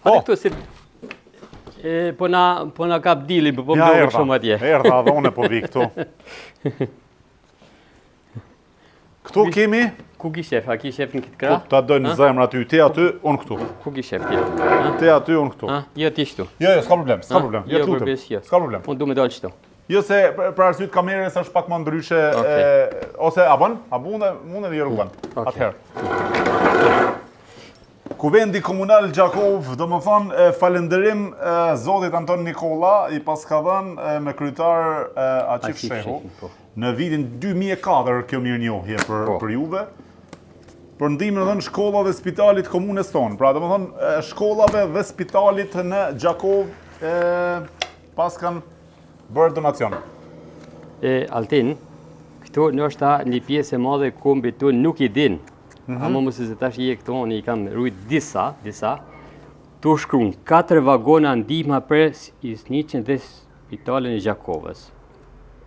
hajde këtu si po na kap dili, po më duhet shumë atje. Erdha dhe unë po vi këtu. Këtu kemi Ku ki shef? A ki shef në këtë Po krah? ta dojnë zemra aty, ti aty, unë këtu. Ku ki shef ti? Ha? Ti aty, unë këtu. Ha? Jo ti shtu. Jo, s'ka problem, s'ka problem. Jo, Ja lutem. përbes jo. S'ka problem. Unë du me dalë qëtu. Jo se për arsye të kamerës është pak më ndryshe ose a bën? A mund e rrugën. Atëherë. Kuvendi komunal Gjakov, do më thonë falënderim zotit Anton Nikolla, i pas ka dhënë me kryetar Aqif Shehu. Po. Në vitin 2004 kjo mirënjohje për juve, për ndihmën e dhënë shkollave dhe spitalit komunës tonë. Pra, do më thonë shkollave dhe spitalit në Gjakov pas kanë bërë donacion. Altin, këtu nështë një pjesë e madhe kombi tu nuk i din. Ama mëse se tash je këtu, unë i kam rujt disa, tu shkruan 4 vagona ndihma për Isniqin dhe spitalin e Gjakovës.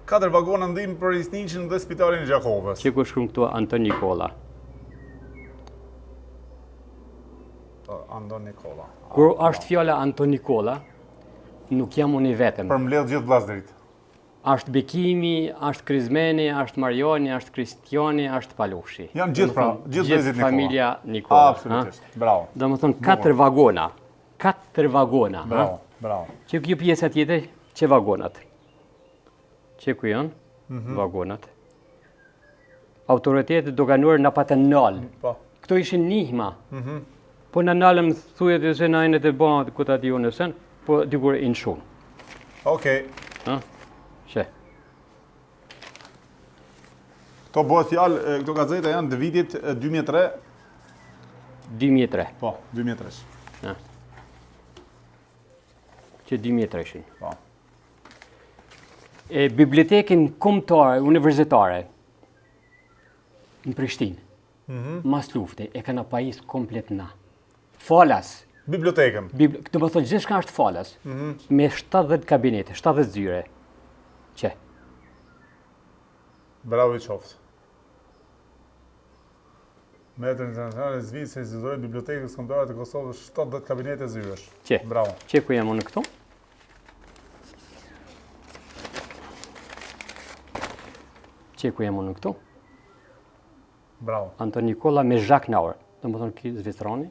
4 vagona ndihmë për Isniqin dhe spitalin e Gjakovës. Që ku shkruan këtu Anton Nikolla. Anton Nikolla. Kur është fjala Anton Nikolla, nuk jam unë i vetëm. Për mbledh gjithë vllazërit. Është Bekimi, është Krizmeni, është Marioni, është Kristiani, është Palushi. Janë gjithë pra, gjithë vëllezërit Nikolla. Familja Nikolla. Absolutisht. Bravo. Do më thonë 4 vagona. 4 vagona. Bravo, bravo. Që kjo pjesa tjetër, që vagonat? Që ku janë? Vagonat. Autoritetet doganuar në patën nalë. Po. Këto ishin nihma. Po në nalëm thujet e se në ajnet e ba, ku ta di unë nësën, po dikur inë shumë. Okej. Që? Këto bëhet fjalë, këto gazeta janë të vitit 2003. 2003. Po, 2003. Që 2003. Po. Bibliotekin kombëtare, universitare, në Prishtinë, mas lufte, e kanë pajis komplet na. Falas. Bibliotekën. Do më thonë gjithë shka është falas, me 70 kabinete, 70 zyre. Që? Bravo i qoftë. Metër internacionale e Zvicrës se institutojnë bibliotekës kombëtare të Kosovës 70 kabinete zyresh. Që? Bravo. Që ku jam unë këtu? Që ku jam unë këtu? Bravo. Anton Nikolla me Jacques Nauer. Do më thonë ki Zvistrani.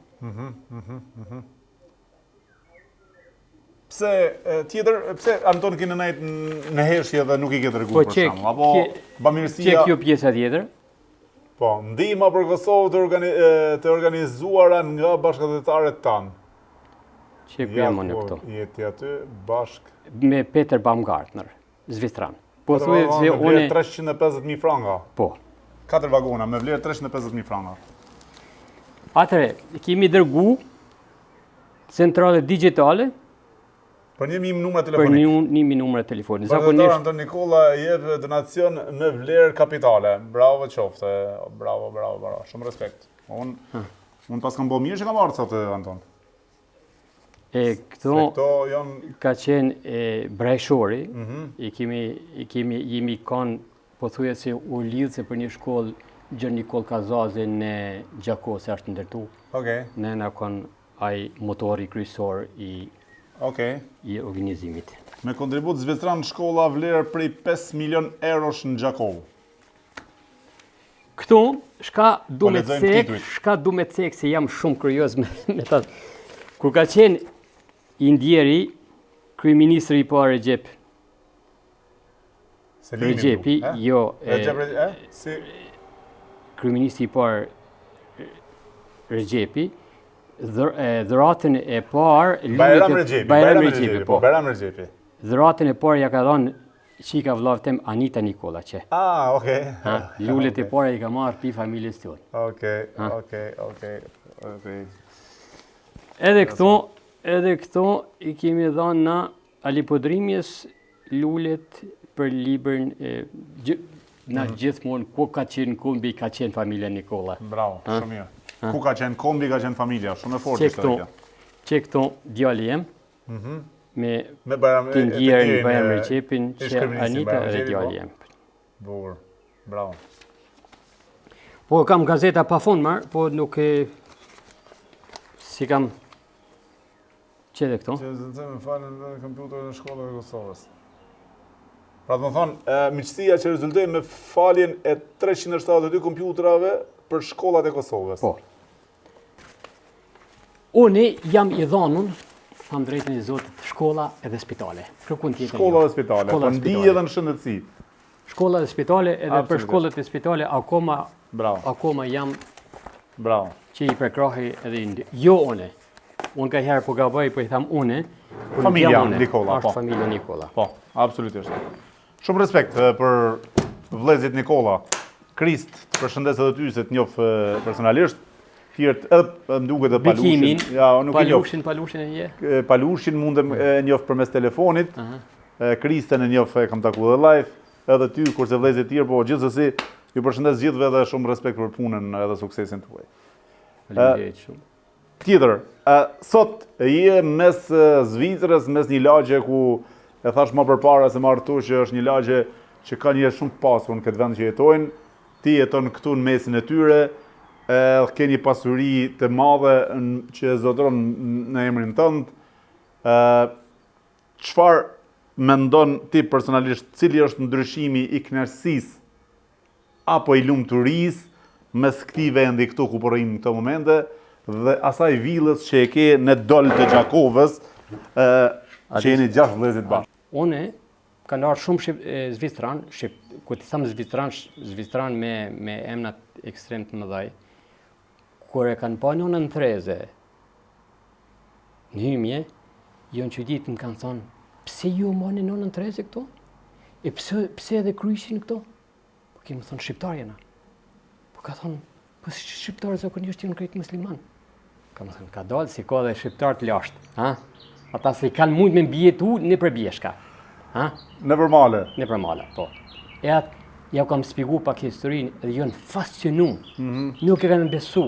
Pse pse Anton kene nejt në heshje dhe nuk i ke treguar për shkakun? Apo Që bamirësia? kjo pjesa tjetër? Po, ndihma për Kosovë të organizuara nga bashkëdhëtarët tanë. Që ku jam unë këtu? Jeti aty bashk. Me Peter Baumgartner, Zvistran. Po Me thuaj se vlerë unë 350.000 franga. po. 4 vagona me vlerë 350.000 franga. Atëre, kemi dërgu centrale digjitale Për 1.000 numra për telefonik. një numër telefonik. Bashkëdhëtar Zakonisht Anton Nikolla jep donacion me vlerë kapitale. Bravo qofte. Bravo. Shumë respekt. Unë pas kam bërë mirë që kam ardhur sot Anton. këto Këto janë ka qenë brajshori, jemi kanë po thujet se u lidhë se për një shkollë Gjën Nikol Kazazi në Gjakov se është ndërtu. Okej. Ne na kanë ai motori kryesor i organizimit. Me kontribut zvestran shkolla vlerë prej 5 milion eurosh në Gjakov. Këtu, shka du me lexojmë cek, titujt. se jam shumë kurioz me ta. Kur ka qenë Indjeri, kryeministri i parë Recep Recepi, jo, Si kryeministri i parë Recepi, dhuratën e parë Bajram Recepi, po. Bajram Recepi. Dhuratën e parë ja ka dhënë qika vllavtem Anita Nikolla që. Okej. Lullet e para i ka marrë pi familjes tonë. Okej. Edhe këto i kemi dhënë na Alipodrimjes lullet për librin na gjithmonë ku ka qenë kombi ka qenë familja Nikolla. Bravo, shumë mirë. Ku ka qenë kombi, ka qenë familja, shumë e fortë ishte kjo. Që këto djali jem, me Bajram të ndjerën Bajram Recepin, që Anita edhe djali jem. Bukur, bravo. Po kam gazeta pa fund marë, po nuk si kam që dhe këto. Që zënë me falën në kompjuterin e shkollave të Kosovës. Pra të më thonë, miqësia që rezultoi me faljen e 372 kompjuterave për shkollat e Kosovës. Po. Unë jam i dhonun, tham drejtën e Zotit, shkolla edhe spitale. Shkolla dhe spitale, po ndije edhe në shëndetësi. Shkolla dhe spitale, edhe për Absolutisht. shkollat e spitale, akoma jam Bravo. që i përkrahi edhe jo une. Unë ka herë po gaboj, po i tham une. por Familja jam une. Nikola, po. Është familja Nikola. Po, absolutisht. Shumë respekt për vëllezrit Nikola. Krist, përshëndes edhe ty se të njoh personalisht. Tjerët edhe më duket edhe Palushin. Bikimin, Ja, unë nuk e njoh. Palushin e je. Palushin mundem e njoh përmes telefonit. Kristen e njoh e kam takuar edhe live. Edhe ty, kurse vëllezrit tjerë, po gjithsesi ju përshëndes gjithëve dhe shumë respekt për punën edhe suksesin tuaj. Faleminderit shumë. Tjetër, sot je mes Zvicrës, mes një lagje ku e thash më përpara se më artu që është një lagje që ka njerëz shumë të pasur në këtë vend që jetojnë. Ti jeton këtu në mesin e tyre, ke një pasuri të madhe që zotëron në emrin tënd. Çfarë mendon ti personalisht, cili është ndryshimi i kënaqësisë apo i lumturisë mes këtij vendi këtu ku po rrim në këto momente dhe asaj villës që e ke në dol të Gjakovës, që jeni 6 vëllezër bashkë. Une kanë ardhur shumë Zvicran, ku ti tham Zvicran me emnat ekstrem të mëdhaj. Kur e kanë pa nonën Treze në hymje, jonë që ditë më kanë thonë, pse ju moni nonën Treze këto? E pse edhe kryqin këto? Po kemi thonë shqiptar jena. Po ka thonë, po si shqiptarë zakonisht janë krejt musliman. Ka më thonë, ka dalë si ka dhe shqiptar të lashtë. Ha? Ata se kanë mund me mbjetu në për bjeshka. Ha? Në përmale. Në për mala, po. E atë, ja kam spigu pak historinë edhe janë fascinu. Nuk e kanë besu.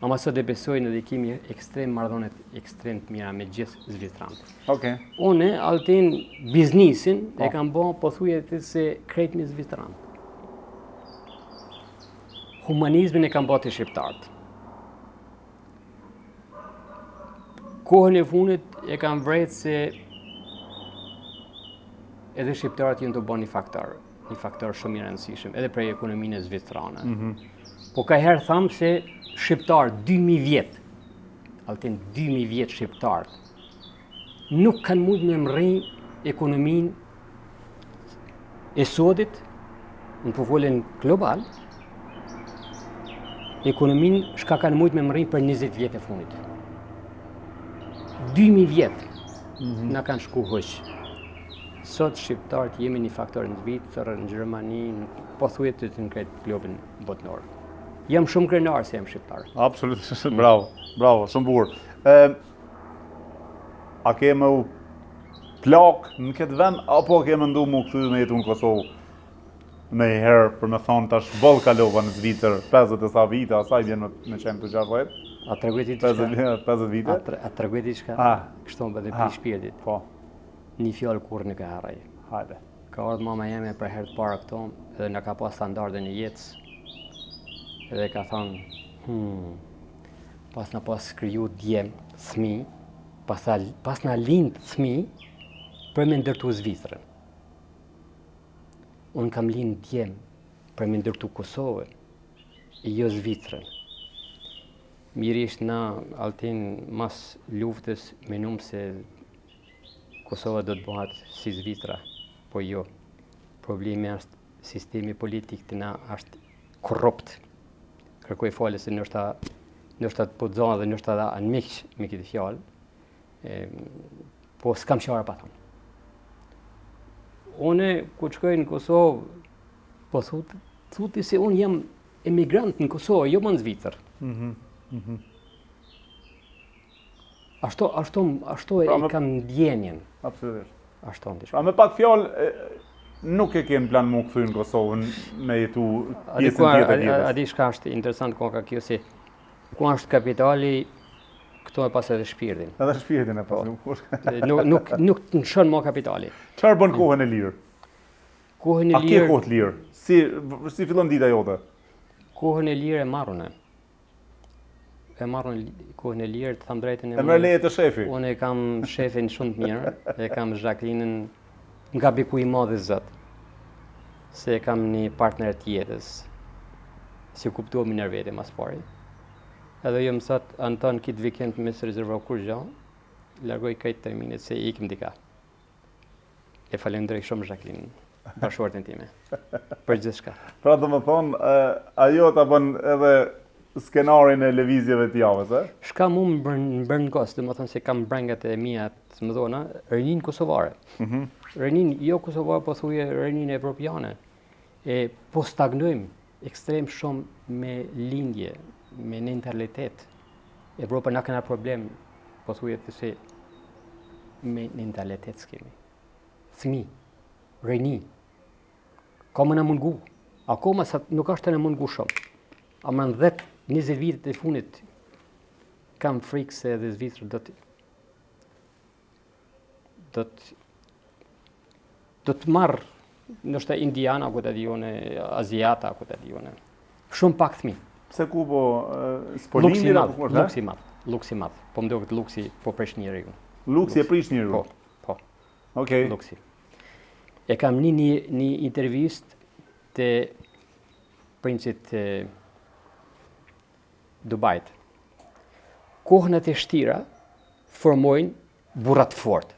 Ama sot e besojnë edhe kemi ekstrem marrëdhënie ekstrem të mira me gjithë Zvicranët. Okej. Unë altin biznisin e kam bën pothuajse se krejt me Zvicranët. Humanizmin e kam bën të shqiptarët. Kohën e fundit e kam vrejtë se edhe shqiptarët janë të bën një faktor shumë i rëndësishëm, edhe për ekonominë e Zvicrane. Po ka herë thamë se shqiptarë 2000 vjetë, altin 2000 vjetë shqiptarë, nuk kanë mund me mrejnë ekonominë e sodit, në përfolën global, ekonominë shka kanë mund me mrejnë për 20 vjetë e fundit. 2000 vjetë na kanë shku hoqë. Sot shqiptarët jemi një faktor në Zvicër, në Gjermani, pothuajse në krejt globin botnor. Jam shumë krenar se jam shqiptar. Absolutisht, bravo, bravo, shumë bukur. A ke më plak në këtë vend, apo ke mendu mu këthy me jetu në Kosovë? Me herë, për me thonë tash boll kalova në Zvicër, 50 e sa vite, asaj vjen me qenë të 60? A tregoj ti çka? 50 vite? A tregoj ti çka? Kështu më bëhet pi shpirtit. Po, Një fjalë kurrë nuk e harroj. hajde. Ka ardhur mama jeme për herë të parë këto edhe na ka pas standarde në jetës. Edhe ka thonë, pas na pas kriju djem, fëmijë, pas na lind fëmijë për me ndërtu Zvicrën. Unë kam lind djem për me ndërtu Kosovën, e jo Zvicrën. Mirisht na altin mas luftës menum se Kosova do të bëhat si Zvicra, po jo. Problemi është sistemi politik të na është korrupt. Kërkoj falë se nështë të podzonë dhe nështë të anë miqë me këtë fjallë, po s'kam qara pa thonë. Une, ku qëkoj në Kosovë, po thuti se unë jam emigrant në Kosovë, jo më në Zvicër. Ashtu e kam ndjenjen. Absolutisht. Ashtu ndishtë. A me pak fjallë, nuk e kenë plan mu këthy në Kosovën me jetu pjesën tjetër jetës. A di shka është interesant ko ka kjo si, ku është kapitali, këto e pas edhe shpirtin. Edhe shpirtin e pas. Nuk të nëshën ma kapitali. Qarë bën kohën e lirë? Kohën e A ke lirë, kohë të lirë? Si fillon dita jote? kohën e lirë e marrune. E marrun kohën e lirë, të tham drejtën E mërë leje të shefi? Unë e kam shefin shumë të mirë, e kam Jacqueline nga biku i madh i Zot, se kam një partner të jetës, si kuptuam në vetë mas pari. Edhe jo më thot, Anton, këtë vikend me së rezervoj kur gjë, largoj krejt terminet se ikim dika. E falenderoj shumë Jacqueline, bashkëshorten time, për gjithçka. Pra do më thonë, ajo ta bën edhe skenarin e lëvizjeve të javës, e? Shka mu më bërë në kostë, dhe më thënë se kam brengat e mija të më dhona, rënin kosovare. Rënin, jo kosovare, po thuje rënin evropiane. Po stagnojmë ekstrem shumë me lindje, me mentalitet. Evropa na këna problem, po thuje të se me mentalitet s'kemi. Thmi, rëni, ka më në mungu. Akoma sa nuk është të në mungu shumë. A më në 10-20 vitet e funit kam frikë se dhe Zvicrë do të marrë, nështë indiana, ku të dione, aziata, ku të dione. Shumë pak thmi. Pse ku po spolindje apo ku është? Luksi madh. Po më duket luksi po presh njeriu. Luksi e prish njeriu. Po. Okej. Luksi. E kam një intervistë te princit Dubajt. Kohënat e shtira formojnë burrat fort.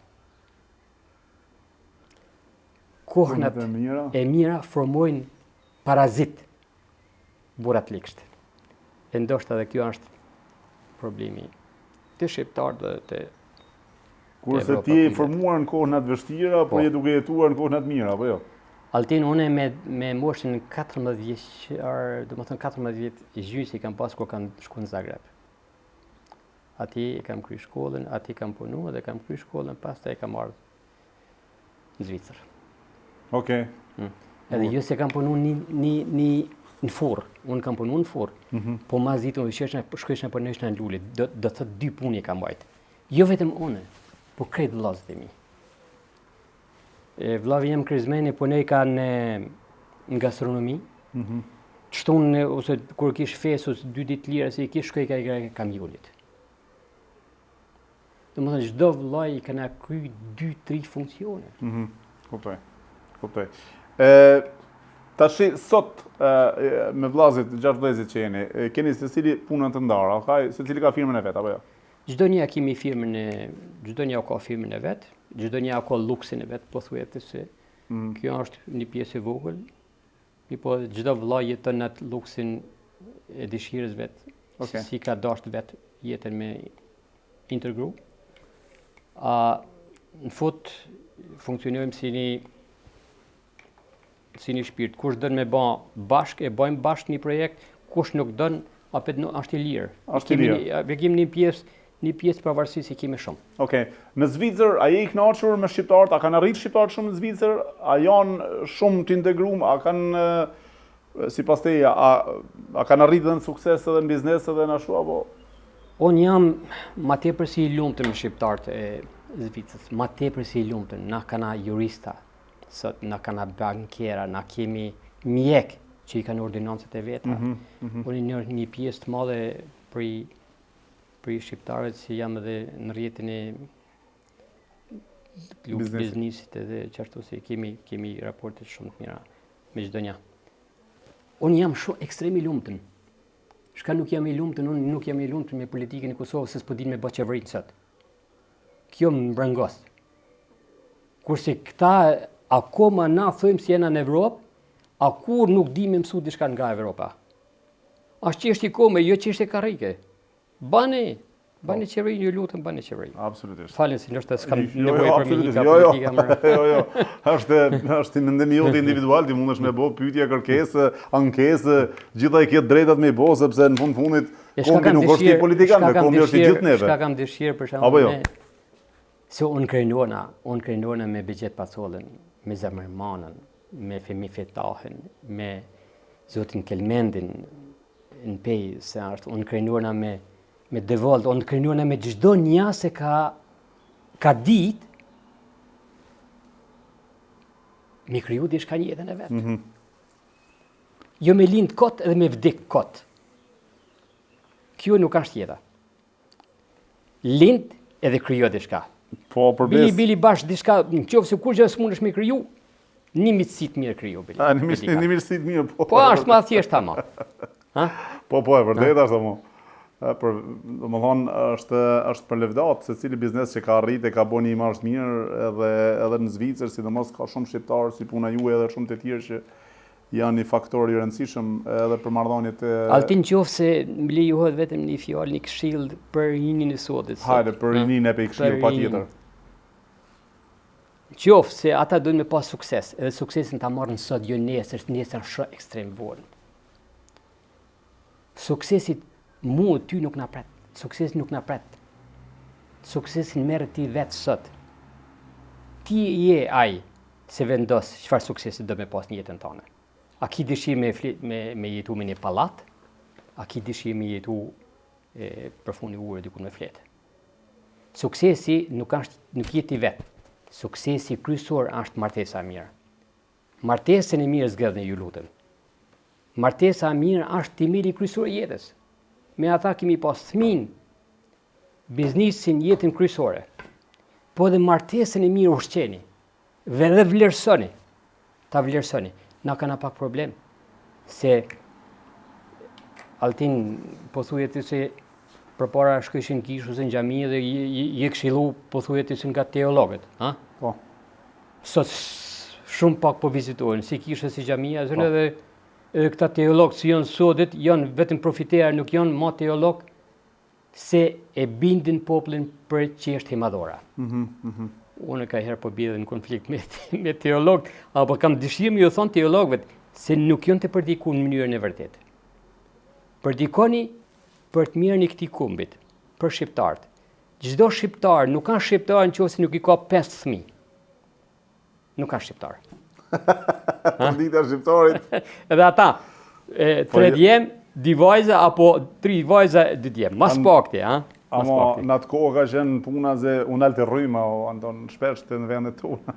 Kohënat e mira formojnë parazit, burrat likësht. E ndoshta edhe kjo është problemi të shqiptarët dhe të kurse ti je formuar në kohënat vështira, po je duke jetuar në kohënat mira, apo jo? Altin, une me moshën 14 vjeçar, do më thënë 14 vjet gjysi kam pas kur kam shku në Zagreb. Ati e kam kry shkollën, ati kam punu dhe kam kry shkollën, pastaj e kam ardhur në Zvicër. Okej. Edhe jo se kam punu në forë, unë kam punu në forë, po ma zitën dhe shkëshna për nëshna në lullit, do të thët 2 puni e kam bajt. Jo vetëm une, po krejt vllazët e mi. Vllavi jem Krizmeni punej ka në gastronomi. Çton ose kur kish fesë ose 2 ditë lira se i kish shkoj ka kamionit. Domethënë çdo vllai i kanë kry 2-3 funksione. Kuptoj. Tash sot me vllazit 6 vëllezër që jeni, keni secili punën të ndara, secili ka firmën e vet apo jo? Çdo një kemi firmën çdo një ka firmën e vet, çdo një ka luksin e vet, po thuhet se kjo është një pjesë e vogël. Po çdo vëllai jeton atë luksin e dëshirës vet, si ka dashur vet jetën me intergrup. Në fund funksionojmë si një shpirt. Kush dën me bë bashkë, e bëjmë bashkë një projekt, kush nuk dën, apet është i lirë. Është i lirë. Ne kemi një pjesë pavarësisht i kemi shumë. Okej. Në Zvicër, a je i kënaqur me shqiptarët? A kanë arritur shqiptarët shumë në Zvicër? A janë shumë të integruar? A kanë sipas teje, a kanë arritur në sukses edhe në biznes edhe në ashtu apo? Unë jam ma tepër si i lumtur me shqiptarët e Zvicrës, ma tepër si i lumtur. Na kanë jurista, sot na kanë bankera, na kemi mjek që i kanë ordinancët e veta. Unë një pjesë të madhe për shqiptarët që jam edhe në rjetin e klub biznisit edhe qashtu se kemi raporte shumë të mira me çdo një. Unë jam shumë ekstrem i lumtur. Shka nuk jam i lumtur, unë nuk jam i lumtur me politikën e Kosovës se s'po din me bë qeverinë sot. Kjo më mbrëngos. Kurse këta akoma na thojmë si jena në Evropë, a kur nuk di me mësu diçka nga Evropa. Ashtë që është i kome, jo që është e karike. Bani qeverinë, ju lutem, bani qeverinë. Absolutisht. Falen si nështë s'kam nevojë për milinika politika. Jo. Është mendimi jote individual, ti mundesh me bë pyetje, kërkesë, ankesë, gjithaj ke drejtat me bë sepse në fundit kombi nuk është i politikanëve, kombi është i gjithë neve. Shka kam dëshirë për shembull. Se unë krejnona me Begjet Pacollën, me Zemërmanën, me Femi Fetahen, me Zotin Kelmendin në pej, se është unë krejnona me Devold, unë krejnona me çdo një se ka ditë me kriju diçka në jetën e vetë. Jo me lind kot edhe me vdik kot. Kjo nuk është jeta. Lind edhe krijo diçka. Po, përbes. Bili bash diçka, nëse kur gjë s'mundesh me kriju, një mitësi të mirë kriju bili. Një mirësi të mirë, po. Po është më thjesht ama. Ha? Po, e vërtet është mo. Domethënë është për lëvdat, secili biznes që ka arrit e ka bën një imazh mirë edhe në Zvicër, sidomos ka shumë shqiptarë si puna juaj edhe shumë të tjerë që janë një faktor i rëndësishëm edhe për marrëdhëniet e Altin qofse më lejohet vetëm një fjalë, një këshill për rinin e sotit. Hajde, për rinin e pe këshill patjetër. Qofse ata duhen me pas sukses, edhe suksesin ta marrin sot jo nesër është ekstrem vonë. Suksesi ty nuk na pret. Suksesi nuk na pret. Suksesin merr ti vetë sot. Ti je ai se vendos çfarë suksesi do me pas në jetën tënde. A ki dëshirë me jetu me një pallat? A ki dëshirë me jetu për fundi urë diku me fletë? Suksesi nuk je ti vetë. Suksesi kryesor është martesa e mirë. Martesën e mirë zgjedhni ju lutem. Martesa e mirë është themeli kryesor i jetës. Me ata kemi pas fëmijë, biznesin, jetën kryesore. Po dhe martesën e mirë ushqeni. Dhe vlerësoni. Ta vlerësoni. Na kanë pak problem. Se Altin po thuhet se përpara shkojshin kish ose në xhami dhe je këshillu po thuhet se nga teologët, ha? Po. Sot shumë pak po vizitojnë, si kisha si xhamia, edhe këta teologë që janë sotit, janë vetëm profiterë, nuk janë ma teologë, se e bindin popullin për çështje madhore. Unë ka herë po bidhe në konflikt me teologët, apo kam dëshirë me ju thonë teologëve se nuk janë të përdiku në mënyrën e vërtetë. Përdikoni për të mirën e këtij kumbit, për shqiptarët. Çdo shqiptar, nuk ka shqiptar nëse nuk i ka 5 fëmijë. Nuk ka shqiptar. Përdita shqiptarit. Edhe ata, 3 djem, 2 vajza apo 3 vajza, 2 djem. Mas pakti, ha? Amo, në atë kohë ka qenë puna ze unë alë të rryma, o Anton, shpesh të në vendet tona.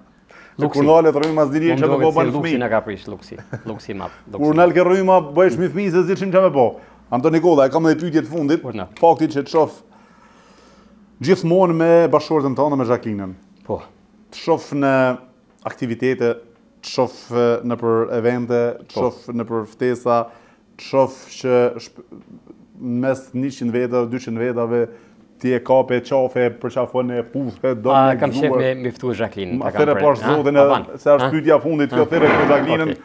Kur në alë të rryma s'dini që me po banë fëmi. Luksi në ka prish, luksi matë. Kur në alë ke rryma, bëjsh mi fëmi se zirëshim që me po. Anton Nikola, e kam edhe pyetje të fundit, faktit që të shof gjithmonë me bashkëshortën tonë me Jacqueline-ën. Po. Të shof në aktivitete, të shof në për evente, të shof në për ftesa, të shof që mes 100 vetave, 200 vetave, ti e kape qafe, përqafon e puthë, do me kam shef me ftu Jacqueline. Ma thire pash zotin se është pyetja fundit, kjo thire për Jacqueline-ën,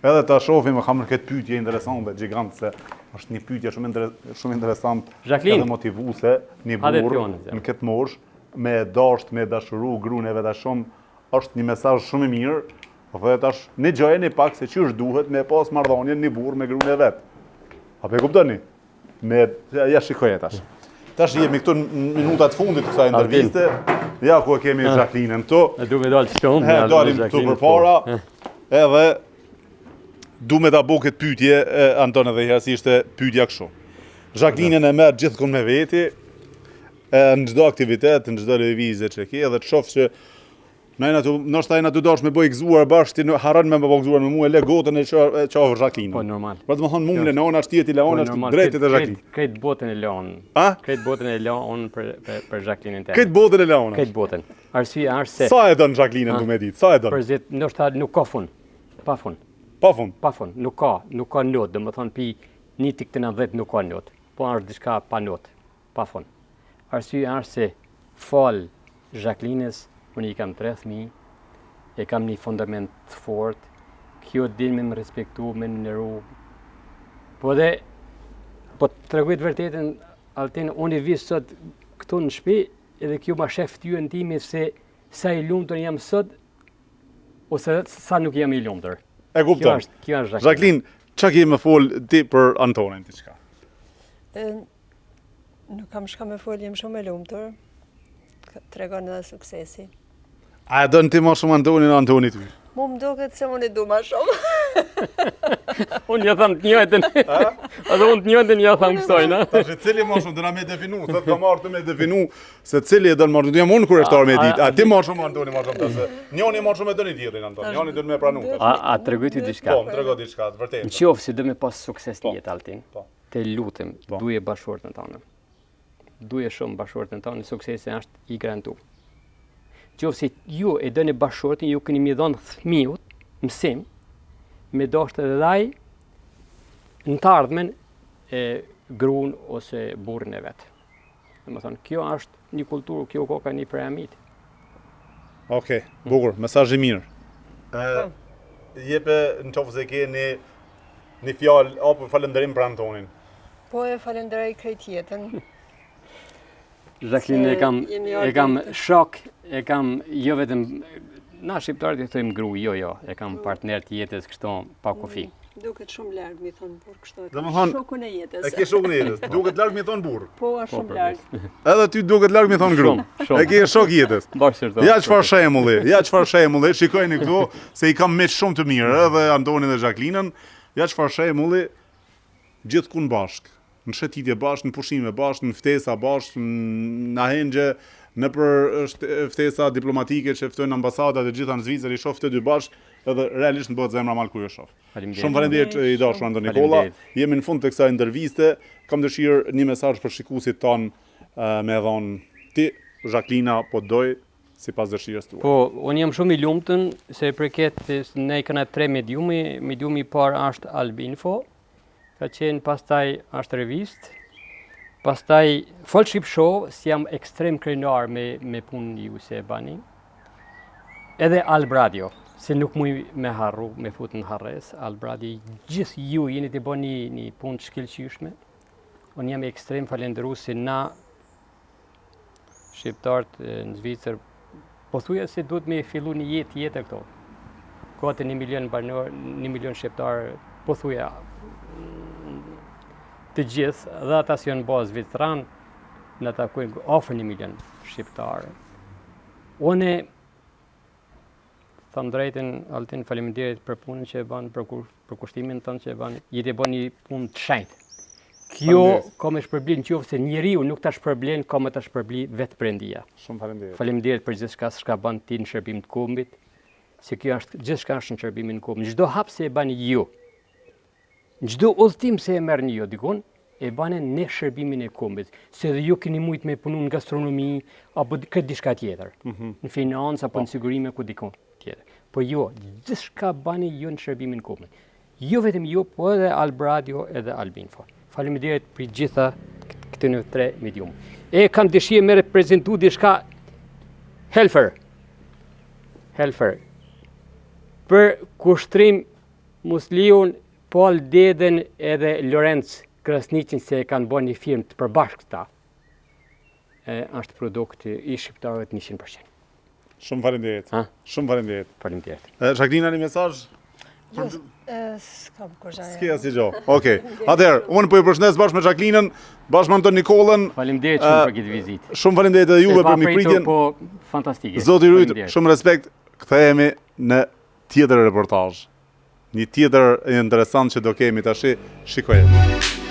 edhe ta shofim, kam në këtë pyetje interesante, gjigant, se është një pyetje shumë interesant, edhe motivuese, një burr në këtë moshë, me dasht, me dashuru, gruan e vetashon, është një mesazh shumë i mirë, po thotë tash, ne gjojeni pak se ç'është duhet me pas marrëdhënie një burr me gruan e vet. Apo e kuptoni? Ja shikoj tash. Tash jemi këtu në minutat fundit të kësaj interviste. Ja ku e kemi Jacqueline-ën këtu. Ne duhet dalë shtonë. Dalim këtu përpara. Edhe du me ta bëj këtë pyetje Anton edhe herë si ishte pyetja kështu. Jacqueline-ën e merr gjithkohë me veti në çdo aktivitet, në çdo lëvizje që ke, edhe të shoh që nështë ajna të dosh me bëj gëzuar bashkë, ti harron me bëj gëzuar me mua, le gotën e qafë Jacqueline. Po, normal. Pra të më thonë mumle në onë, ashtë tjeti leon, ashtë drejtit e Jacqueline. Këtë botën e leon. Këtë botën e leon për Jacqueline në temë. Këtë botën e leon. Këtë botën. Arsye është se... Sa e donë Jacqueline du me ditë, sa e donë? Për zet, nështë nuk ka fun. Pa fun. Pa fun? Pa fun. Nuk ka not, dhe më thonë pi 1.90 nuk ka not. Po është diçka pa not. Pa fun. Arsye është se fal Jacqueline-s, unë i kam 3 fëmijë, e kam një fundament të fort, kjo din me më respektu, me më nëru. Po të tregoj të vërtetën, Altin, unë i visë sot këtu në shtëpi, edhe kjo ma shef tyën time se sa i lumtur jam sot, ose sa nuk jam i lumtur. E kupton. Kjo është Jacqueline, çka ke më fol ti për Antonin diçka? Nuk kam shka me fol, jem shumë e lumtur. Tregon edhe suksesi. A e dënë ti ma shumë Antonin o Antoni ty? Mu më duket se unë i du ma shumë. Unë ja tham të njëjtën. Edhe unë të njëjtën ja tham kësojnë. Tash cili ma shumë dëna me definu, sot ka marrë të me definu se cili e dënë ma shumë, du jam unë kureshtar me ditë. A ti ma shumë Antoni ma shumë të se njoni ma shumë e dëni tjetrin Antoni, njoni dënë me pranu. A të regoj ty diçka? Po, më të regoj diçka, të vërtet. Në qofë si dhe me pas sukses një jetë Altin, te lutem, duje bashkëshortën tonë. Duje shumë bashkëshortën tonë, suksesi është i garantu. qoftë ju e dëni bashkëshortin, ju keni mi dhënë fëmijët mësim, me dashur edhe ai në të ardhmen e gruan ose burrin e vet. Domethënë, kjo është një kulturë, kjo ka një piramid. Okej, bukur, mesazh i mirë. Jepe në qoftë se ke një fjalë apo falënderim për Antonin. Po e falenderoj krejt jetën. Jacqueline e kam shok, e kam jo vetëm na shqiptarët i thojmë gru, jo, e kam partner të jetës kështu pa kufi. Duket shumë larg, mi thon burr kështu. Domethënë, Shokun e jetës. E ke shokun e jetës. Duket larg mi thon burr. Po, është shumë larg. Edhe ty duket larg mi thon gru. Shumë. E ke shok jetës. Bashkë Ja çfarë shembulli, shikojeni këtu se i kam meç shumë të mirë, edhe Antonin dhe Jacqueline-ën. Ja çfarë shembulli, gjithkund bashk, në shëtitje bashk, në pushime bashk, në ftesa bashk, në ahengje, në për ftesa diplomatike që ftojnë ambasadat e gjitha në Zvicër, i shoh të dy bashk, edhe realisht në bëhet zemra mal kur e shoh. Shumë faleminderit i dashur Anton Nikola. Jemi në fund të kësaj interviste. Kam dëshirë një mesazh për shikuesit ton me dhon ti, Jacqueline, po doj sipas dëshirës tuaj. Po, unë jam shumë i lumtur se përket ne kena 3 mediumi, mediumi i parë është Albinfo, ka qenë pastaj është revist, pastaj Fol Shqip Show, si jam ekstrem krenar me punën ju se e bani, edhe Alb Radio, se nuk muj me harru, me fut në harres, Alb Radio, gjithë ju jeni të bëni një punë të shkëlqyeshme, unë jam ekstrem falenderues se na shqiptarët në Zvicër po thuja se duhet me fillu një jetë tjetër këto. Ka të 1 milion banor, 1 milion shqiptar, po thuja të gjithë, dhe ata si janë bazë Zvicran, në takojnë afër 1 milion shqiptarë. Unë tham drejtën, Altin, faleminderit për punën që e banë, për kushtimin tënë që e banë, jeti e banë një punë të shenjtë. Kjo ka me shpërblen qoftë se njeriu nuk ta shpërblen, ka me ta shpërbli vetë Brendia. Shumë faleminderit. Faleminderit për gjithçka s'ka bën ti në shërbim të kombit, se kjo është gjithçka është në shërbimin të kombit. Çdo hap se e bani ju, çdo udhtim se e merrni ju dikun, e bani në shërbimin e kombit, se dhe ju keni mujt me punu në gastronomi apo këtë diçka tjetër, në financë apo në sigurime ku dikun tjetër. Po jo, gjithçka bani ju në shërbimin e kombit. Jo vetëm ju, po edhe Alb Radio edhe Albinfo. Faleminderit për gjitha këtë në 3 medium. E kam dëshirë me reprezentu diçka Helfer. Për kushtrim Musliun, Paul Deden edhe Lorenz Krasniqin se kanë bërë një firmë të përbashkëta. Është produkt i shqiptarëve 100%. Shumë faleminderit. Shumë faleminderit. Faleminderit. Jacqueline, një mesazh? S'kam kurrë. S'ke asnjë gjë. Okej. Atëherë, unë po ju përshëndes bashkë me Jacqueline-ën, bashkë me Anton Nikolën. Faleminderit shumë për këtë vizitë. Shumë faleminderit edhe juve për mikpritjen. Po fantastike. Zoti Rujt, shumë respekt. Kthehemi në tjetër reportazh. Një tjetër interesant që do kemi tash, shikojeni.